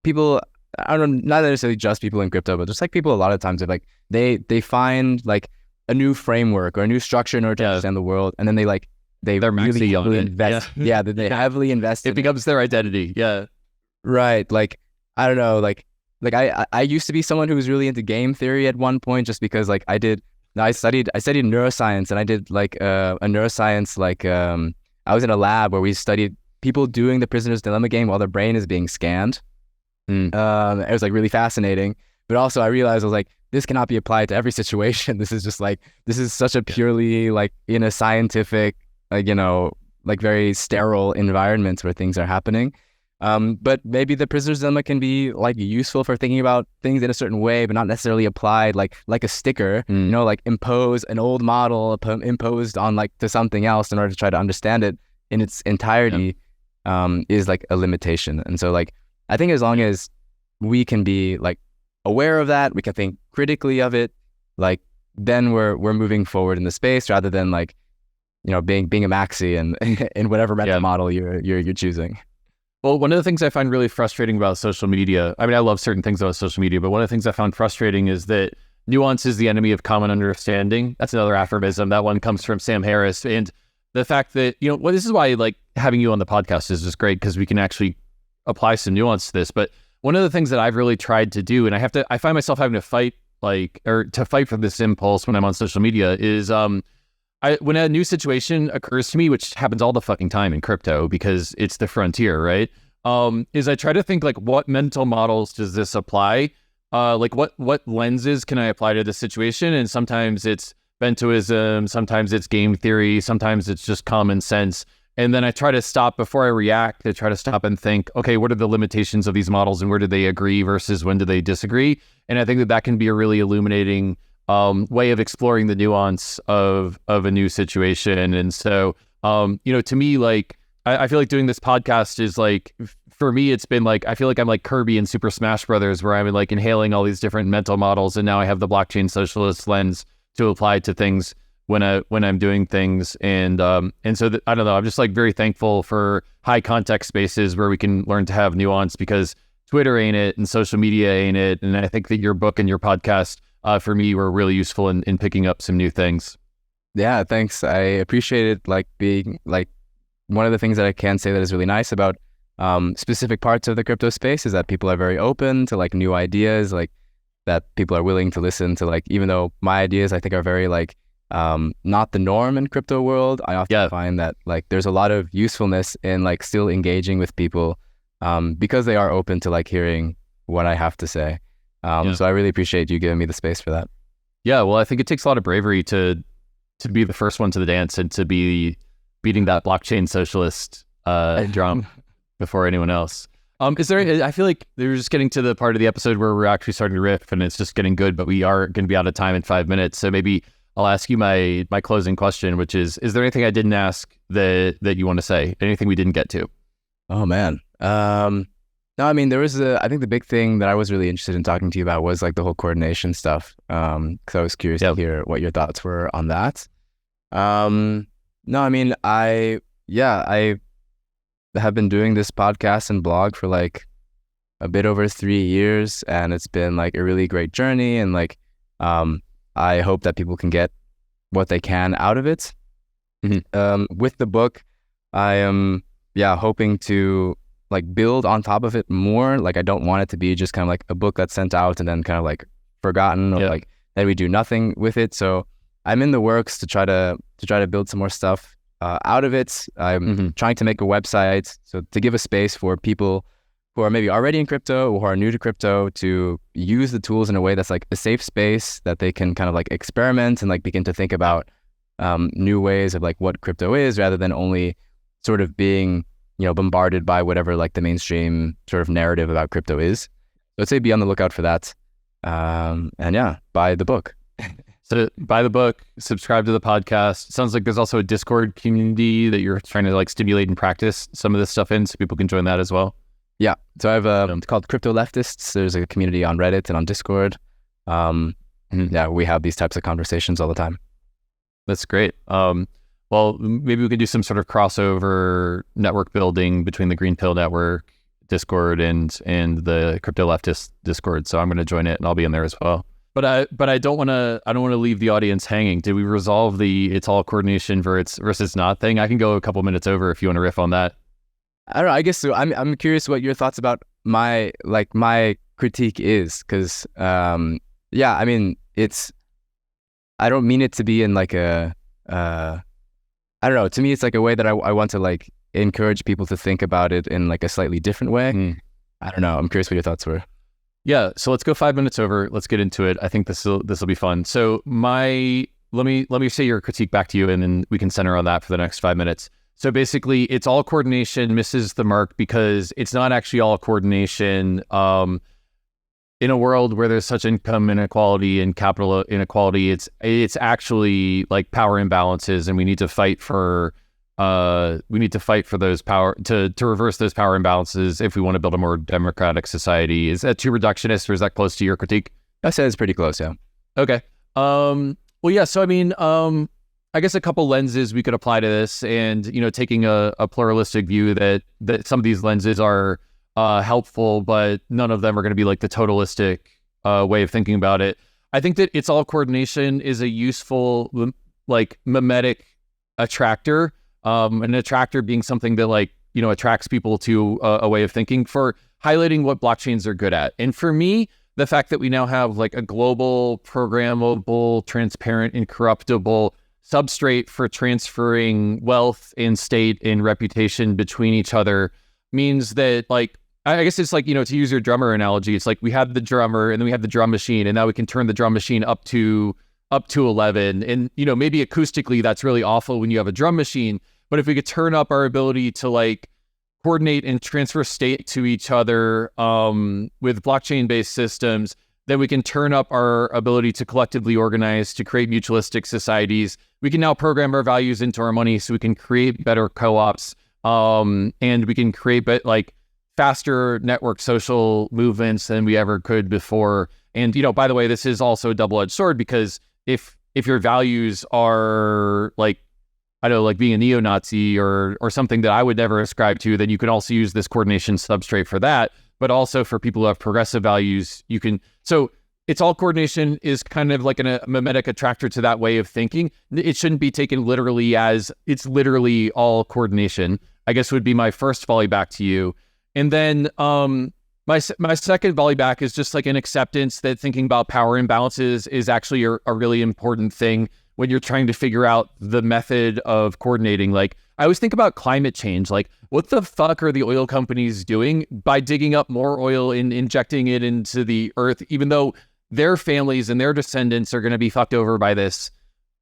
people, I don't know, not necessarily just people in crypto, but just like people a lot of times, they find like a new framework or a new structure in order to understand the world, and then they're really heavily invest. Yeah, they heavily invest. It becomes their identity. Yeah, right. Like, I don't know. Like I used to be someone who was really into game theory at one point, just because like I studied neuroscience, and I did like a neuroscience I was in a lab where we studied people doing the prisoner's dilemma game while their brain is being scanned. It was like really fascinating, but also I realized, I was like, this cannot be applied to every situation. This is such a purely like in a scientific, like very sterile environment where things are happening. But maybe the prisoner's dilemma can be like useful for thinking about things in a certain way, but not necessarily applied like a sticker, like impose an old model imposed on like to something else in order to try to understand it in its entirety, is like a limitation. And so like, I think as long as we can be like aware of that, we can think critically of it, like then we're moving forward in the space rather than like, being a maxi and in whatever meta model you're choosing. Well, one of the things I find really frustrating about social media, I mean, I love certain things about social media, but one of the things I found frustrating is that nuance is the enemy of common understanding. That's another aphorism. That one comes from Sam Harris. And the fact that, this is why like having you on the podcast is just great, because we can actually apply some nuance to this. But one of the things that I've really tried to do, and I find myself having to fight for this impulse when I'm on social media, is when a new situation occurs to me, which happens all the fucking time in crypto because it's the frontier, right? Is I try to think like, what mental models does this apply? Like what lenses can I apply to this situation? And sometimes it's bentoism, sometimes it's game theory, sometimes it's just common sense. And then I try to stop before I react. I try to stop and think, okay, what are the limitations of these models and where do they agree versus when do they disagree? And I think that can be a really illuminating way of exploring the nuance of a new situation. And so, to me, like, I feel like doing this podcast is like, for me, it's been like, I feel like I'm like Kirby in Super Smash Brothers, where I'm like inhaling all these different mental models. And now I have the blockchain socialist lens to apply to things when I'm doing things. And so I don't know, I'm just like very thankful for high context spaces where we can learn to have nuance, because Twitter ain't it, and social media ain't it. And I think that your book and your podcast, for me, were really useful in picking up some new things. Yeah, thanks. I appreciate it. Like being like one of the things that I can say that is really nice about specific parts of the crypto space is that people are very open to like new ideas, like that people are willing to listen to, like, even though my ideas I think are very like not the norm in crypto world, I often find that like there's a lot of usefulness in like still engaging with people because they are open to like hearing what I have to say. So I really appreciate you giving me the space for that. Yeah, well, I think it takes a lot of bravery to be the first one to the dance and to be beating that blockchain socialist drum before anyone else. Is there? I feel like we're just getting to the part of the episode where we're actually starting to riff, and it's just getting good. But we are going to be out of time in 5 minutes, so maybe I'll ask you my closing question, which is there anything I didn't ask that you want to say? Anything we didn't get to? Oh man, no. I mean, there was I think the big thing that I was really interested in talking to you about was like the whole coordination stuff. Because I was curious to hear what your thoughts were on that. No, I mean, I have been doing this podcast and blog for like a bit over 3 years, and it's been like a really great journey. And like, I hope that people can get what they can out of it. With the book, I am, hoping to like build on top of it more. Like, I don't want it to be just kind of like a book that's sent out and then kind of like forgotten, or like that we do nothing with it. So I'm in the works to try to build some more stuff out of it. I'm trying to make a website, so to give a space for people who are maybe already in crypto or who are new to crypto to use the tools in a way that's like a safe space that they can kind of like experiment and like begin to think about new ways of like what crypto is, rather than only sort of being, you know, bombarded by whatever like the mainstream sort of narrative about crypto is. So I'd say be on the lookout for that. And yeah, buy the book. So buy the book, subscribe to the podcast. It sounds like there's also a Discord community that you're trying to like stimulate and practice some of this stuff in, so people can join that as well. Yeah. So I have it's called Crypto Leftists. There's a community on Reddit and on Discord. Yeah, we have these types of conversations all the time. That's great. Well, maybe we could do some sort of crossover network building between the GreenPilled network, Discord, and the Crypto Leftist Discord. So I'm going to join it, and I'll be in there as well. But I don't want to leave the audience hanging. Did we resolve the it's all coordination versus not thing? I can go a couple minutes over if you want to riff on that. I don't know. I guess so. I'm curious what your thoughts about my critique is, because yeah, I mean, I don't mean it to be in like a I don't know. To me, it's like a way that I want to like encourage people to think about it in like a slightly different way. I don't know. I'm curious what your thoughts were. Yeah, so let's go 5 minutes over. Let's get into it. I think this will be fun. So let me say your critique back to you, and then we can center on that for the next 5 minutes. So basically, it's all coordination misses the mark because it's not actually all coordination. In a world where there's such income inequality and capital inequality, it's actually like power imbalances, and we need to fight for those power to reverse those power imbalances if we want to build a more democratic society. Is that too reductionist, or is that close to your critique? I say it's pretty close, yeah. Okay. Well, yeah. So I mean, I guess a couple lenses we could apply to this, and you know, taking a pluralistic view that some of these lenses are helpful, but none of them are going to be like the totalistic way of thinking about it. I think that it's all coordination is a useful like mimetic attractor. An attractor being something that like, you know, attracts people to a way of thinking for highlighting what blockchains are good at. And for me, the fact that we now have like a global, programmable, transparent, incorruptible substrate for transferring wealth and state and reputation between each other means that, like, I guess it's like, you know, to use your drummer analogy, it's like we have the drummer and then we have the drum machine, and now we can turn the drum machine up to 11. And, you know, maybe acoustically that's really awful when you have a drum machine, but if we could turn up our ability to like coordinate and transfer state to each other with blockchain-based systems, then we can turn up our ability to collectively organize, to create mutualistic societies. We can now program our values into our money so we can create better co-ops, and we can create like faster network social movements than we ever could before. And, you know, by the way, this is also a double-edged sword, because if your values are like, I don't know, like being a neo-Nazi or something that I would never ascribe to, then you can also use this coordination substrate for that. but also for people who have progressive values, you can. So it's all coordination is kind of like a mimetic attractor to that way of thinking. It shouldn't be taken literally as it's literally all coordination, I guess would be my first volley back to you. And then my second volley back is just like an acceptance that thinking about power imbalances is actually a really important thing when you're trying to figure out the method of coordinating. Like, I always think about climate change. Like, what the fuck are the oil companies doing by digging up more oil and injecting it into the earth, even though their families and their descendants are going to be fucked over by this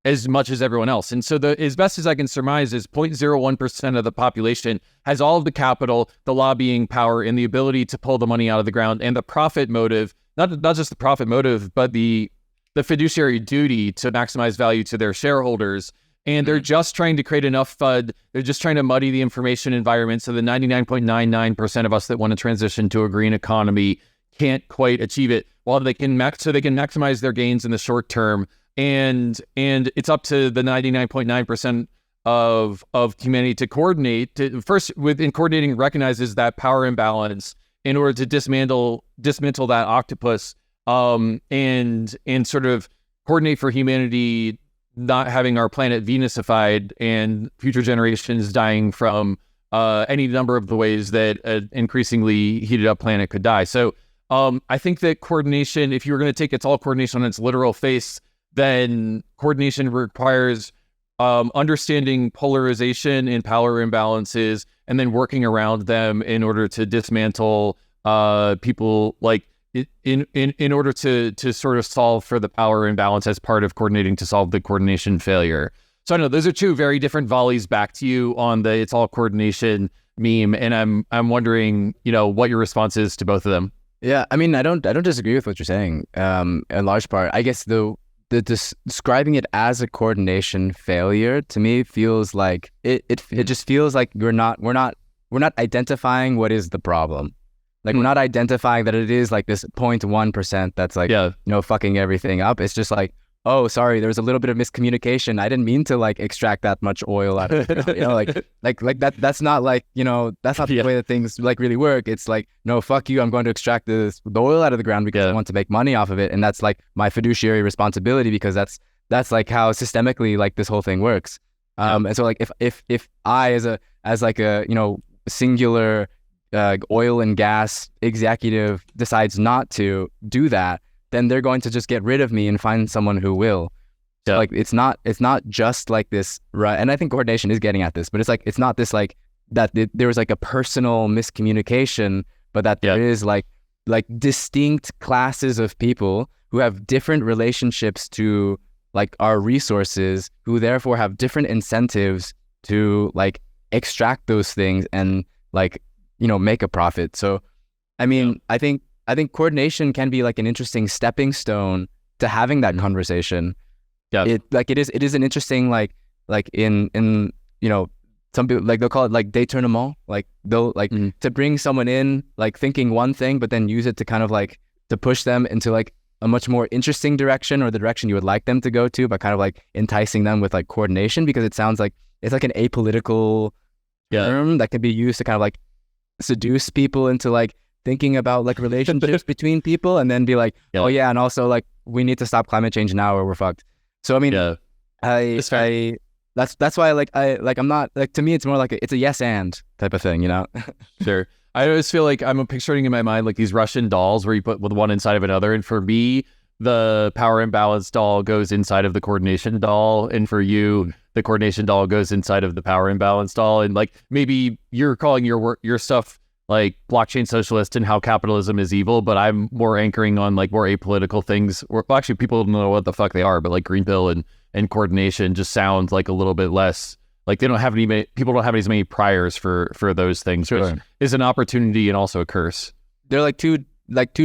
as much as everyone else? And so as best as I can surmise is 0.01% of the population has all of the capital, the lobbying power, and the ability to pull the money out of the ground, and the profit motive, not just the profit motive, but the fiduciary duty to maximize value to their shareholders. And they're just trying to create enough FUD. They're just trying to muddy the information environment so the 99.99% of us that want to transition to a green economy can't quite achieve it, while they can maximize their gains in the short term. And it's up to the 99.9% of humanity to coordinate. First, within coordinating, recognizes that power imbalance in order to dismantle that octopus, and sort of coordinate for humanity not having our planet Venusified and future generations dying from any number of the ways that an increasingly heated up planet could die. So I think that coordination, if you were going to take it's all coordination on its literal face, then coordination requires understanding polarization and power imbalances, and then working around them in order to dismantle people, like in order to sort of solve for the power imbalance as part of coordinating to solve the coordination failure. So I know those are two very different volleys back to you on the it's all coordination meme, and I'm wondering, what your response is to both of them. Yeah, I mean, I don't disagree with what you're saying. In large part, I guess describing it as a coordination failure to me feels like it just feels like we're not identifying what is the problem. Like, we're not identifying that it is like this 0.1% that's like, fucking everything up. It's just like, oh, sorry, there was a little bit of miscommunication. I didn't mean to like extract that much oil out of it. Like that's not like, that's not the way that things like really work. It's like, no, fuck you. I'm going to extract the oil out of the ground because I want to make money off of it. And that's like my fiduciary responsibility, because that's like how systemically like this whole thing works. And so like if I as like a singular oil and gas executive decides not to do that, then they're going to just get rid of me and find someone who will. So like it's not just like this, right? And I think coordination is getting at this, but it's not this like that there was like a personal miscommunication, but that there is like distinct classes of people who have different relationships to like our resources, who therefore have different incentives to like extract those things and like make a profit. So I mean, I think coordination can be like an interesting stepping stone to having that conversation. Yeah, it is an interesting like in some people like they'll call it like détournement. Like they'll like to bring someone in like thinking one thing, but then use it to kind of like to push them into like a much more interesting direction, or the direction you would like them to go to, by kind of like enticing them with like coordination, because it sounds like it's like an apolitical term that can be used to kind of like seduce people into like thinking about like relationships between people, and then be like, oh yeah, and also like we need to stop climate change now or we're fucked. So I mean, that's why I'm not like, to me it's more like it's a yes and type of thing, Sure. I always feel like I'm picturing in my mind like these Russian dolls where you put with one inside of another, and for me the power imbalance doll goes inside of the coordination doll, and for you the coordination doll goes inside of the power imbalance doll. And like maybe you're calling your stuff like Blockchain Socialist and how capitalism is evil, but I'm more anchoring on like more apolitical things. Well, actually, people don't know what the fuck they are, but like GreenPilled and coordination just sound like a little bit less like people don't have as many priors for those things, which is an opportunity and also a curse. They're like two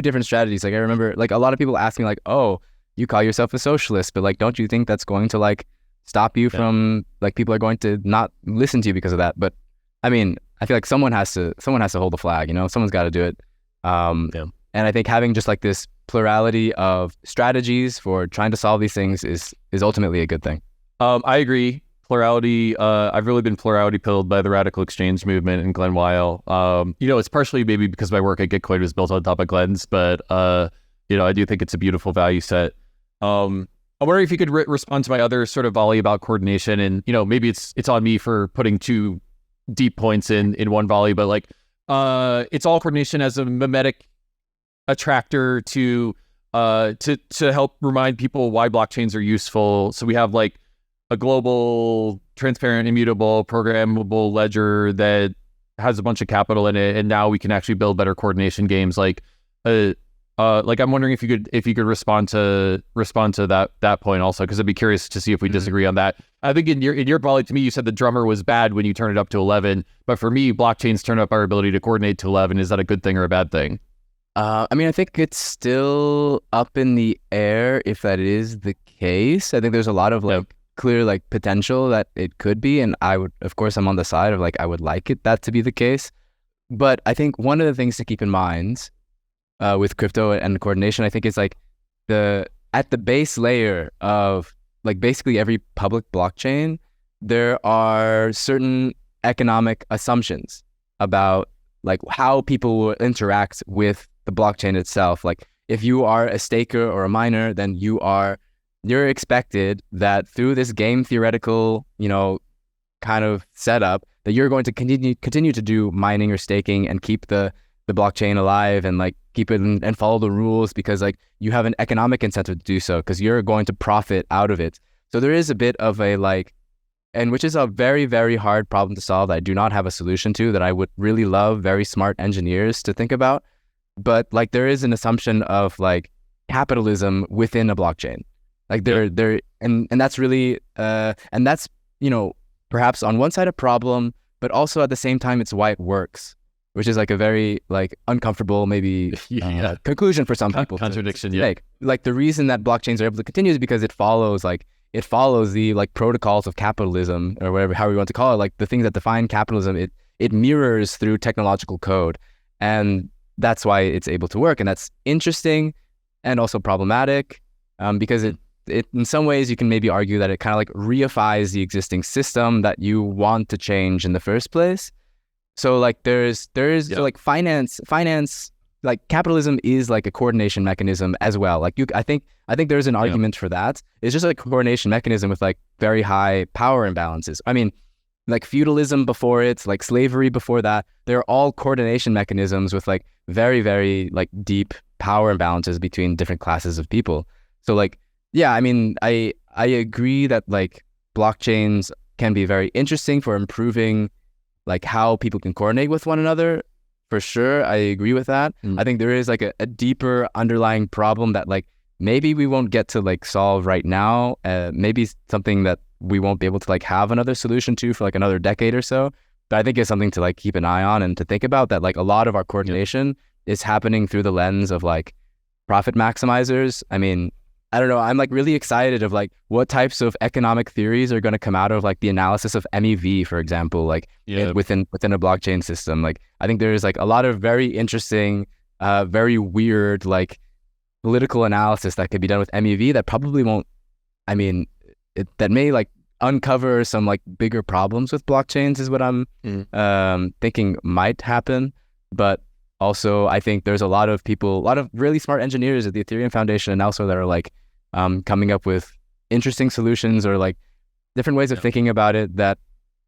different strategies. Like I remember like a lot of people asking like, oh, you call yourself a socialist, but like, don't you think that's going to like stop you from like people are going to not listen to you because of that? But I mean, I feel like someone has to hold the flag, someone's got to do it. And I think having just like this plurality of strategies for trying to solve these things is ultimately a good thing. I agree. plurality. I've really been plurality pilled by the radical exchange movement and Glenn Weil. It's partially maybe because my work at Gitcoin was built on top of Glenn's, but I do think it's a beautiful value set. I'm wondering if you could respond to my other sort of volley about coordination, and maybe it's on me for putting two deep points in one volley, but like it's all coordination as a mimetic attractor to help remind people why blockchains are useful. So we have like a global, transparent, immutable, programmable ledger that has a bunch of capital in it, and now we can actually build better coordination games. Like I'm wondering if you could respond to that point also, because I'd be curious to see if we disagree on that. I think in your volley, to me, you said the drummer was bad when you turn it up to 11, but for me, blockchains turn up our ability to coordinate to 11. Is that a good thing or a bad thing? I think it's still up in the air if that is the case. I think there's a lot of clear potential that it could be, and I would, of course, I'm on the side of I would like that to be the case. But I think one of the things to keep in mind with crypto and coordination, I think is at the base layer of basically every public blockchain, there are certain economic assumptions about how people will interact with the blockchain itself. If you are a staker or a miner, then you're expected that through this game theoretical, kind of setup, that you're going to continue to do mining or staking and keep the blockchain alive and keep it and follow the rules, because you have an economic incentive to do so, because you're going to profit out of it. So there is a bit of and which is a very, very hard problem to solve that I do not have a solution to, that I would really love very smart engineers to think about. But there is an assumption of capitalism within a blockchain. And that's really and that's perhaps on one side a problem, but also at the same time it's why it works, which is a very uncomfortable maybe conclusion for some people. Contradiction, to make. The reason that blockchains are able to continue is because it follows the protocols of capitalism, or whatever, how we want to call it, the things that define capitalism. It mirrors through technological code, and that's why it's able to work. And that's interesting and also problematic, because it in some ways you can maybe argue that it kind of reifies the existing system that you want to change in the first place. So there's finance, capitalism is a coordination mechanism as well. I think there's an argument for that. It's just a coordination mechanism with very high power imbalances. I mean, feudalism before it, slavery before that, they're all coordination mechanisms with very, very deep power imbalances between different classes of people. So I agree that blockchains can be very interesting for improving how people can coordinate with one another. For sure, I agree with that. I think there is a deeper underlying problem that maybe we won't get to solve right now. Maybe something that we won't be able to have another solution to for another decade or so. But I think it's something to keep an eye on and to think about, that a lot of our coordination is happening through the lens of profit maximizers. I mean, I don't know. I'm really excited of what types of economic theories are going to come out of the analysis of MEV, for example, within a blockchain system. I think there's a lot of very interesting, very weird political analysis that could be done with MEV that probably won't. I mean, that may uncover some bigger problems with blockchains is what I'm thinking might happen. But also, I think there's a lot of people, a lot of really smart engineers at the Ethereum Foundation and elsewhere that are coming up with interesting solutions or different ways of thinking about it that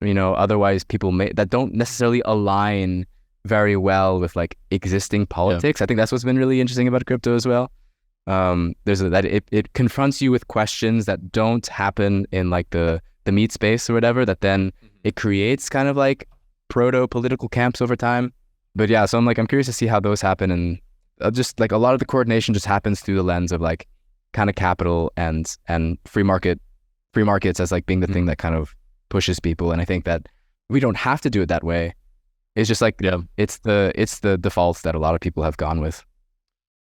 otherwise people that don't necessarily align very well with existing politics. I think that's what's been really interesting about crypto as well. It confronts you with questions that don't happen in the meat space or whatever, that then it creates kind of proto political camps over time. But yeah, so I'm curious to see how those happen, and just a lot of the coordination just happens through the lens of kind of capital and free markets as being the thing that kind of pushes people. And I think that we don't have to do it that way. It's just it's the defaults that a lot of people have gone with.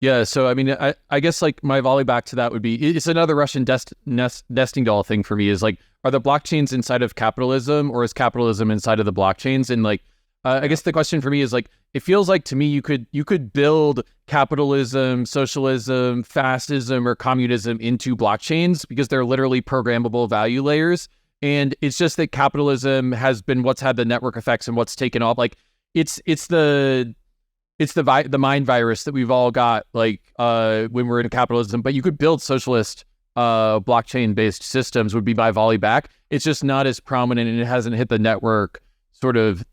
Yeah, so I mean, I guess my volley back to that would be, it's another Russian nesting doll thing for me, is are the blockchains inside of capitalism, or is capitalism inside of the blockchains? And I guess the question for me is it feels to me you could build capitalism, socialism, fascism, or communism into blockchains, because they're literally programmable value layers. And it's just that capitalism has been what's had the network effects and what's taken off. Like it's the mind virus that we've all got, like when we're in capitalism. But you could build socialist blockchain based systems, would be my volley back. It's just not as prominent, and it hasn't hit the network sort of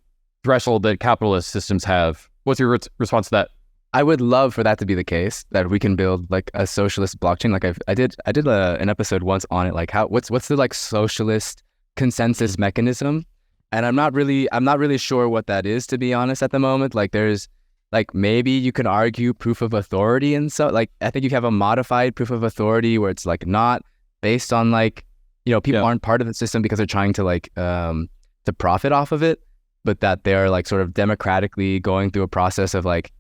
threshold that capitalist systems have. What's your response to that? I would love for that to be the case, that we can build like a socialist blockchain. Like I did an episode once on it. Like what's the like socialist consensus mechanism? And I'm not really sure what that is, to be honest, at the moment. Like there's like, maybe you can argue proof of authority, and so like I think you have a modified proof of authority where it's like not based on like, people aren't part of the system because they're trying to like to profit off of it, but that they're like sort of democratically going through a process of like,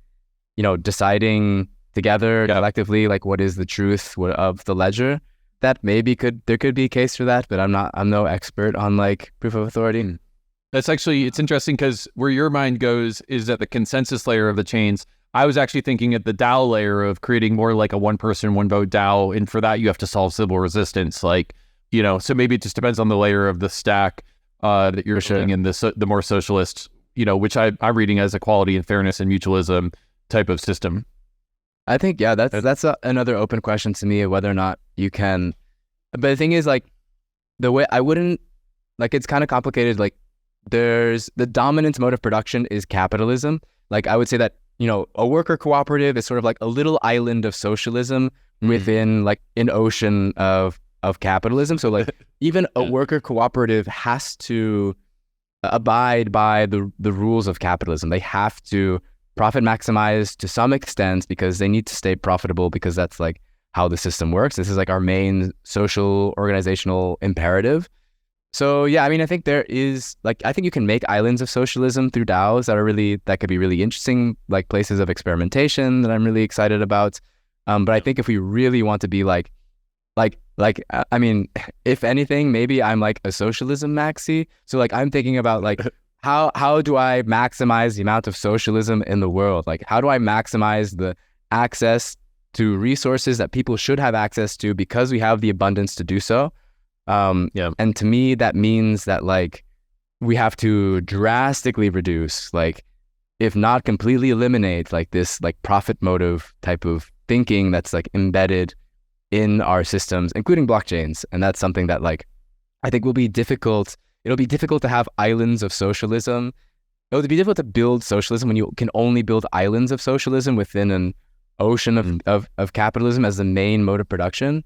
deciding together collectively, like what is the truth of the ledger. That maybe there could be a case for that, but I'm no expert on like proof of authority. That's actually, it's interesting because where your mind goes is at the consensus layer of the chains. I was actually thinking at the DAO layer of creating more like a one person, one vote DAO. And for that, you have to solve civil resistance. Like, so maybe it just depends on the layer of the stack that you're showing in the more socialist, which I'm reading as equality and fairness and mutualism type of system. I think, that's another open question to me, whether or not you can. But the thing is, like, the way I wouldn't, like, it's kind of complicated. Like, there's the dominant mode of production is capitalism. Like, I would say that, a worker cooperative is sort of like a little island of socialism within like an ocean of capitalism. So like even a worker cooperative has to abide by the rules of capitalism. They have to profit maximize to some extent because they need to stay profitable, because that's like how the system works. This is like our main social organizational imperative. So yeah, I mean, I think there is like, I think you can make islands of socialism through DAOs that could be really interesting, like places of experimentation that I'm really excited about. But I think if we really want to be like, I mean, if anything, maybe I'm like a socialism maxi. So like, I'm thinking about like, how do I maximize the amount of socialism in the world? Like, how do I maximize the access to resources that people should have access to because we have the abundance to do so? And to me, that means that like we have to drastically reduce, like if not completely eliminate, like this like profit motive type of thinking that's like embedded in our systems, including blockchains. And that's something that like I think will be difficult. It'll be difficult to have islands of socialism. It'll be difficult to build socialism when you can only build islands of socialism within an ocean of capitalism as the main mode of production.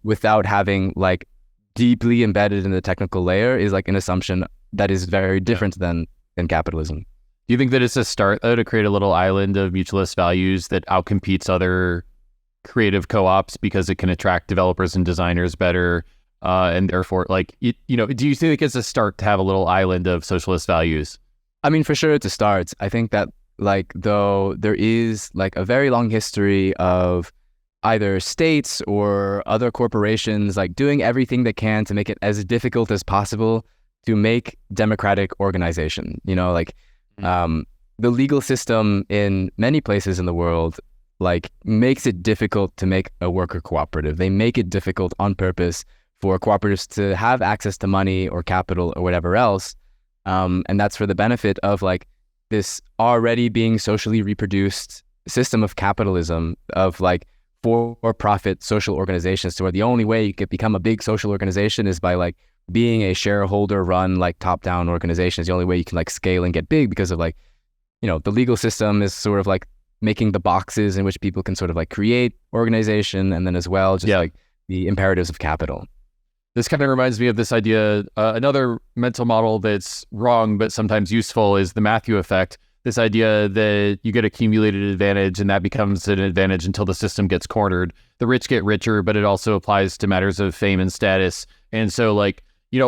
Without having like deeply embedded in the technical layer is like an assumption that is very different than capitalism. Do you think that it's a start though to create a little island of mutualist values that outcompetes other creative co-ops because it can attract developers and designers better, and therefore like do you think it's a start to have a little island of socialist values? I mean, for sure it's a start. I think that like though there is like a very long history of either states or other corporations like doing everything they can to make it as difficult as possible to make democratic organization. The legal system in many places in the world like makes it difficult to make a worker cooperative. They make it difficult on purpose for cooperatives to have access to money or capital or whatever else. And that's for the benefit of like this already being socially reproduced system of capitalism of like for-profit social organizations, to where the only way you can become a big social organization is by like being a shareholder-run like top-down organization. Is the only way you can like scale and get big, because of like, the legal system is sort of like making the boxes in which people can sort of like create organization, and then as well just like the imperatives of capital. This kind of reminds me of this idea. Another mental model that's wrong but sometimes useful is the Matthew effect. This idea that you get accumulated advantage and that becomes an advantage until the system gets cornered. The rich get richer, but it also applies to matters of fame and status. And so like,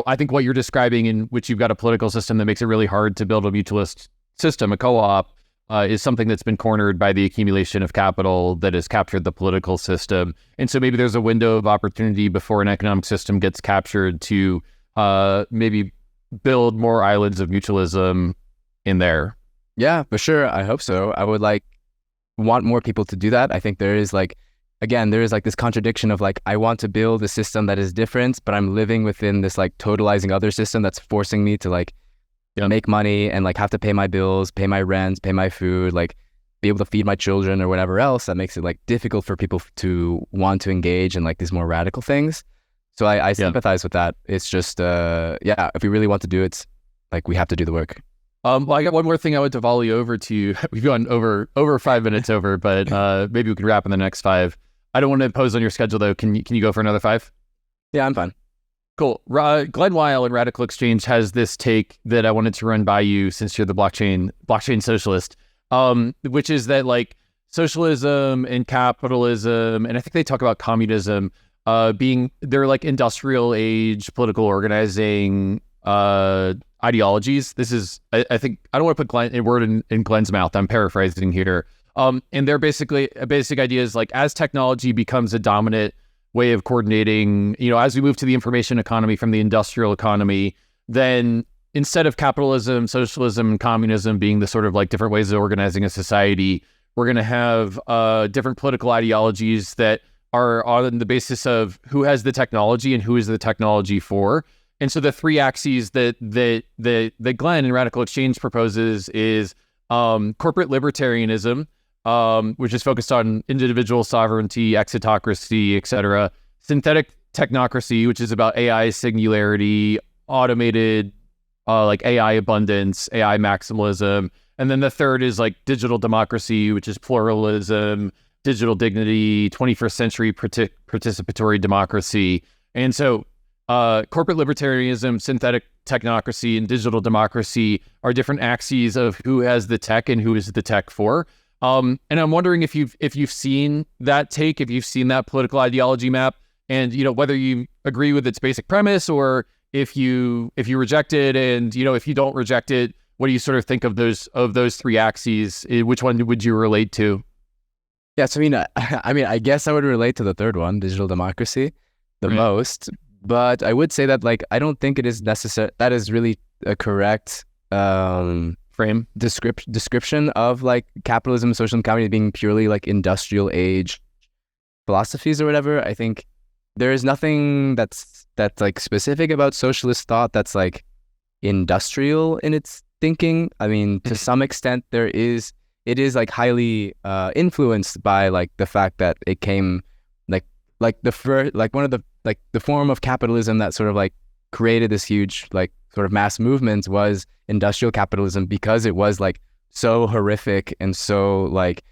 I think what you're describing, in which you've got a political system that makes it really hard to build a mutualist system, a co-op, is something that's been cornered by the accumulation of capital that has captured the political system. And so maybe there's a window of opportunity before an economic system gets captured to maybe build more islands of mutualism in there. Yeah, for sure. I hope so. I would like want more people to do that. I think there is like again, there is like this contradiction of like, I want to build a system that is different, but I'm living within this like totalizing other system that's forcing me to like make money and like have to pay my bills, pay my rent, pay my food, like be able to feed my children or whatever else. That makes it like difficult for people to want to engage in like these more radical things. So I sympathize with that. It's just, if we really want to do it, like we have to do the work. Well, I got one more thing I want to volley over to you. We've gone over 5 minutes over, but maybe we can wrap in the next 5. I don't want to impose on your schedule though. Can you go for another 5? Yeah, I'm fine. Cool. Glenn Weil in Radical Exchange has this take that I wanted to run by you since you're the blockchain socialist, which is that like socialism and capitalism, and I think they talk about communism, they're like industrial age political organizing ideologies. This is, I think, I don't want to put a word in Glenn's mouth. I'm paraphrasing here. And they're basically, a basic idea is like, as technology becomes a dominant way of coordinating, as we move to the information economy from the industrial economy, then instead of capitalism, socialism, and communism being the sort of like different ways of organizing a society, we're going to have different political ideologies that are on the basis of who has the technology and who is the technology for. And so the 3 axes that Glenn in Radical Exchange proposes is corporate libertarianism, which is focused on individual sovereignty, exitocracy, etc. Synthetic technocracy, which is about AI singularity, automated like AI abundance, AI maximalism. And then the third is like digital democracy, which is pluralism, digital dignity, 21st century participatory democracy. And so corporate libertarianism, synthetic technocracy, and digital democracy are different axes of who has the tech and who is the tech for. And I'm wondering if you've seen that take, if you've seen that political ideology map, and whether you agree with its basic premise or if you reject it, and if you don't reject it, what do you sort of think of those 3 axes? Which one would you relate to? Yeah, so I guess I would relate to the third one, digital democracy, the most. But I would say that like I don't think it is necessary. That is really a correct frame description of like capitalism, social and communism being purely like industrial age philosophies or whatever. I think there is nothing that's like specific about socialist thought that's like industrial in its thinking. I mean, to some extent, it is like highly influenced by like the fact that it came like the first, like one of the like the form of capitalism that sort of like created this huge like sort of mass movement was industrial capitalism, because it was like so horrific and so like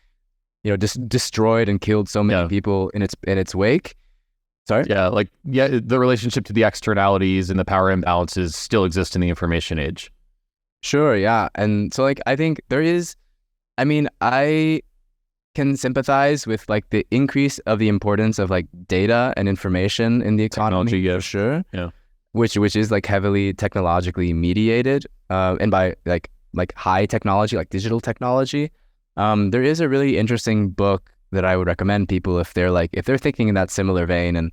destroyed and killed so many people in its wake. Sorry? The relationship to the externalities and the power imbalances still exist in the information age. Sure, yeah. And so like I think there is, I can sympathize with like the increase of the importance of like data and information in the economy, technology, for sure. Yeah. Which is like heavily technologically mediated, and by like high technology, like digital technology. There is a really interesting book that I would recommend people if they're thinking in that similar vein, and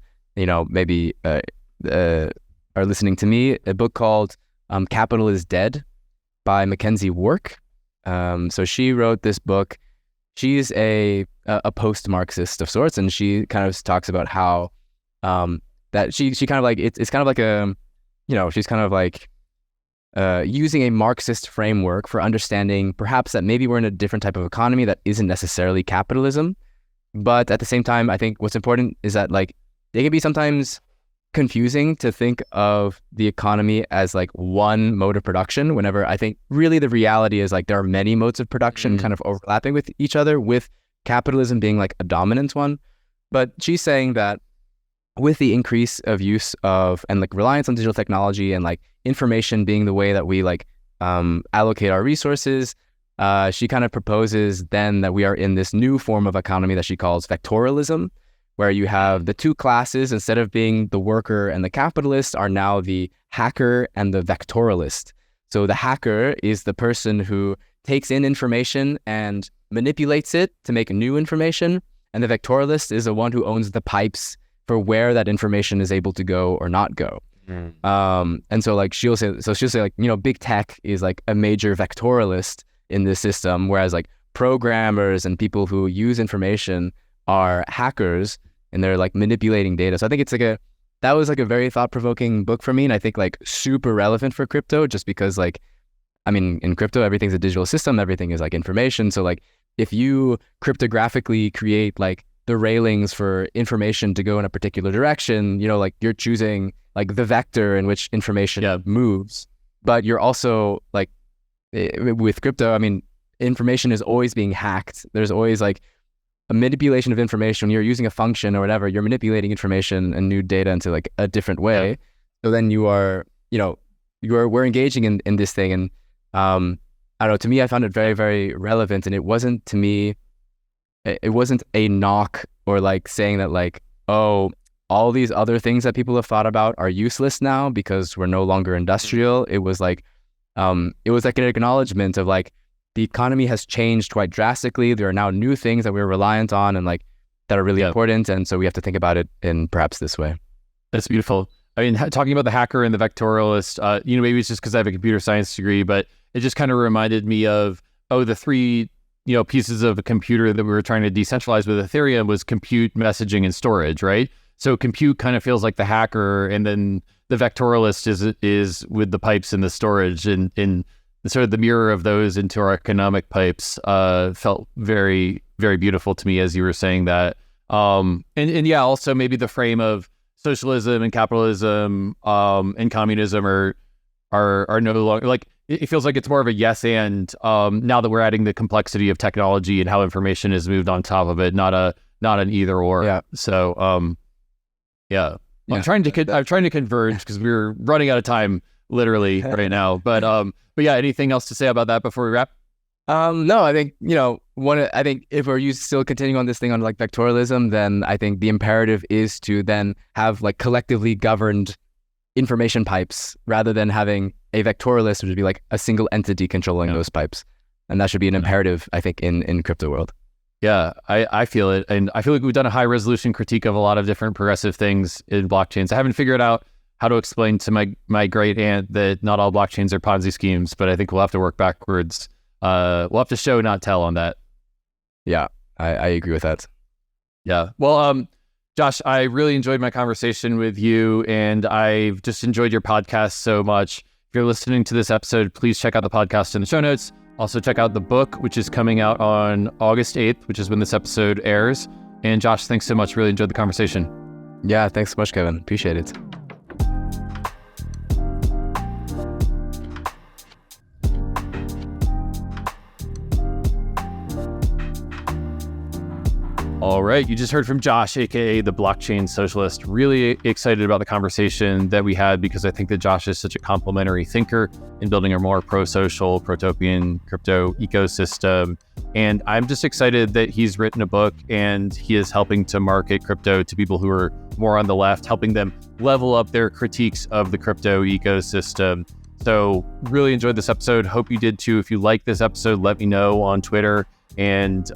maybe are listening to me. A book called "Capital is Dead" by Mackenzie Wark. So she wrote this book. She's a post-Marxist of sorts, and she kind of talks about how that she kind of like it's kind of like a she's kind of like using a Marxist framework for understanding perhaps that maybe we're in a different type of economy that isn't necessarily capitalism, but at the same time, I think what's important is that like it can be sometimes confusing to think of the economy as like one mode of production, whenever I think really the reality is like there are many modes of production kind of overlapping with each other, with capitalism being like a dominant one. But she's saying that with the increase of use of and like reliance on digital technology and like information being the way that we like allocate our resources, she kind of proposes then that we are in this new form of economy that she calls vectorialism, where you have the two classes, instead of being the worker and the capitalist, are now the hacker and the vectorialist. So the hacker is the person who takes in information and manipulates it to make new information, and the vectorialist is the one who owns the pipes for where that information is able to go or not go. And so like she'll say like, big tech is like a major vectorialist in this system, whereas like programmers and people who use information are hackers and they're like manipulating data. So I think it's like that was like a very thought-provoking book for me, and I think like super relevant for crypto, just because like, I mean, in crypto, everything's a digital system, everything is like information. So like if you cryptographically create like the railings for information to go in a particular direction, you know, like you're choosing like the vector in which information moves, but you're also like with crypto, I mean, information is always being hacked. There's always like a manipulation of information. When you're using a function or whatever, you're manipulating information and new data into like a different way. Yeah. So then you are, you know, we're engaging in this thing. And I don't know, to me, I found it very, very relevant. And it wasn't a knock or like saying that like, oh, all these other things that people have thought about are useless now because we're no longer industrial. It was like an acknowledgement of like, the economy has changed quite drastically. There are now new things that we're reliant on and like that are really important. And so we have to think about it in perhaps this way. That's beautiful. I mean, talking about the hacker and the vectorialist, you know, maybe it's just because I have a computer science degree, but it just kind of reminded me of, the three, you know, pieces of a computer that we were trying to decentralize with Ethereum was compute, messaging, and storage, right? So compute kind of feels like the hacker, and then the vectorialist is with the pipes and the storage, and sort of the mirror of those into our economic pipes felt very, very beautiful to me as you were saying that. And yeah, also maybe the frame of socialism and capitalism and communism are no longer like, it feels like it's more of a yes and now that we're adding the complexity of technology and how information is moved on top of it, not an either or. Yeah. So I'm trying to converge because we're running out of time literally right now. But yeah, anything else to say about that before we wrap? No, I think, you know, I think if we're still continuing on this thing on like vectorialism, then I think the imperative is to then have like collectively governed information pipes rather than having a vectorialist, which would be like a single entity controlling those pipes. And that should be an imperative, I think, in crypto world. Yeah, I feel it. And I feel like we've done a high resolution critique of a lot of different progressive things in blockchains. I haven't figured out how to explain to my great aunt that not all blockchains are Ponzi schemes, but I think we'll have to work backwards. We'll have to show, not tell on that. Yeah, I agree with that. Yeah. Well, Josh, I really enjoyed my conversation with you, and I've just enjoyed your podcast so much. If you're listening to this episode, please check out the podcast in the show notes. Also check out the book, which is coming out on August 8th, which is when this episode airs. And Josh, thanks so much. Really enjoyed the conversation. Yeah, thanks so much, Kevin. Appreciate it. All right, you just heard from Josh, aka the Blockchain Socialist. Really excited about the conversation that we had because I think that Josh is such a complementary thinker in building a more pro-social, protopian crypto ecosystem. And I'm just excited that he's written a book and he is helping to market crypto to people who are more on the left, helping them level up their critiques of the crypto ecosystem. So really enjoyed this episode. Hope you did too. If you like this episode, let me know on Twitter. And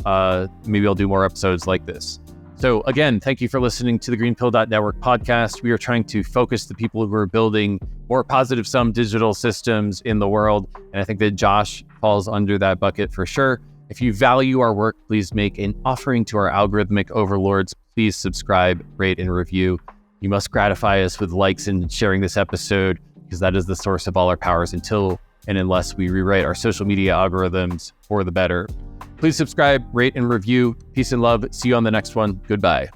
maybe I'll do more episodes like this. So again, thank you for listening to the GreenPilled.network podcast. We are trying to focus the people who are building more positive sum digital systems in the world. And I think that Josh falls under that bucket for sure. If you value our work, please make an offering to our algorithmic overlords. Please subscribe, rate, and review. You must gratify us with likes and sharing this episode because that is the source of all our powers until and unless we rewrite our social media algorithms for the better. Please subscribe, rate, and review. Peace and love. See you on the next one. Goodbye.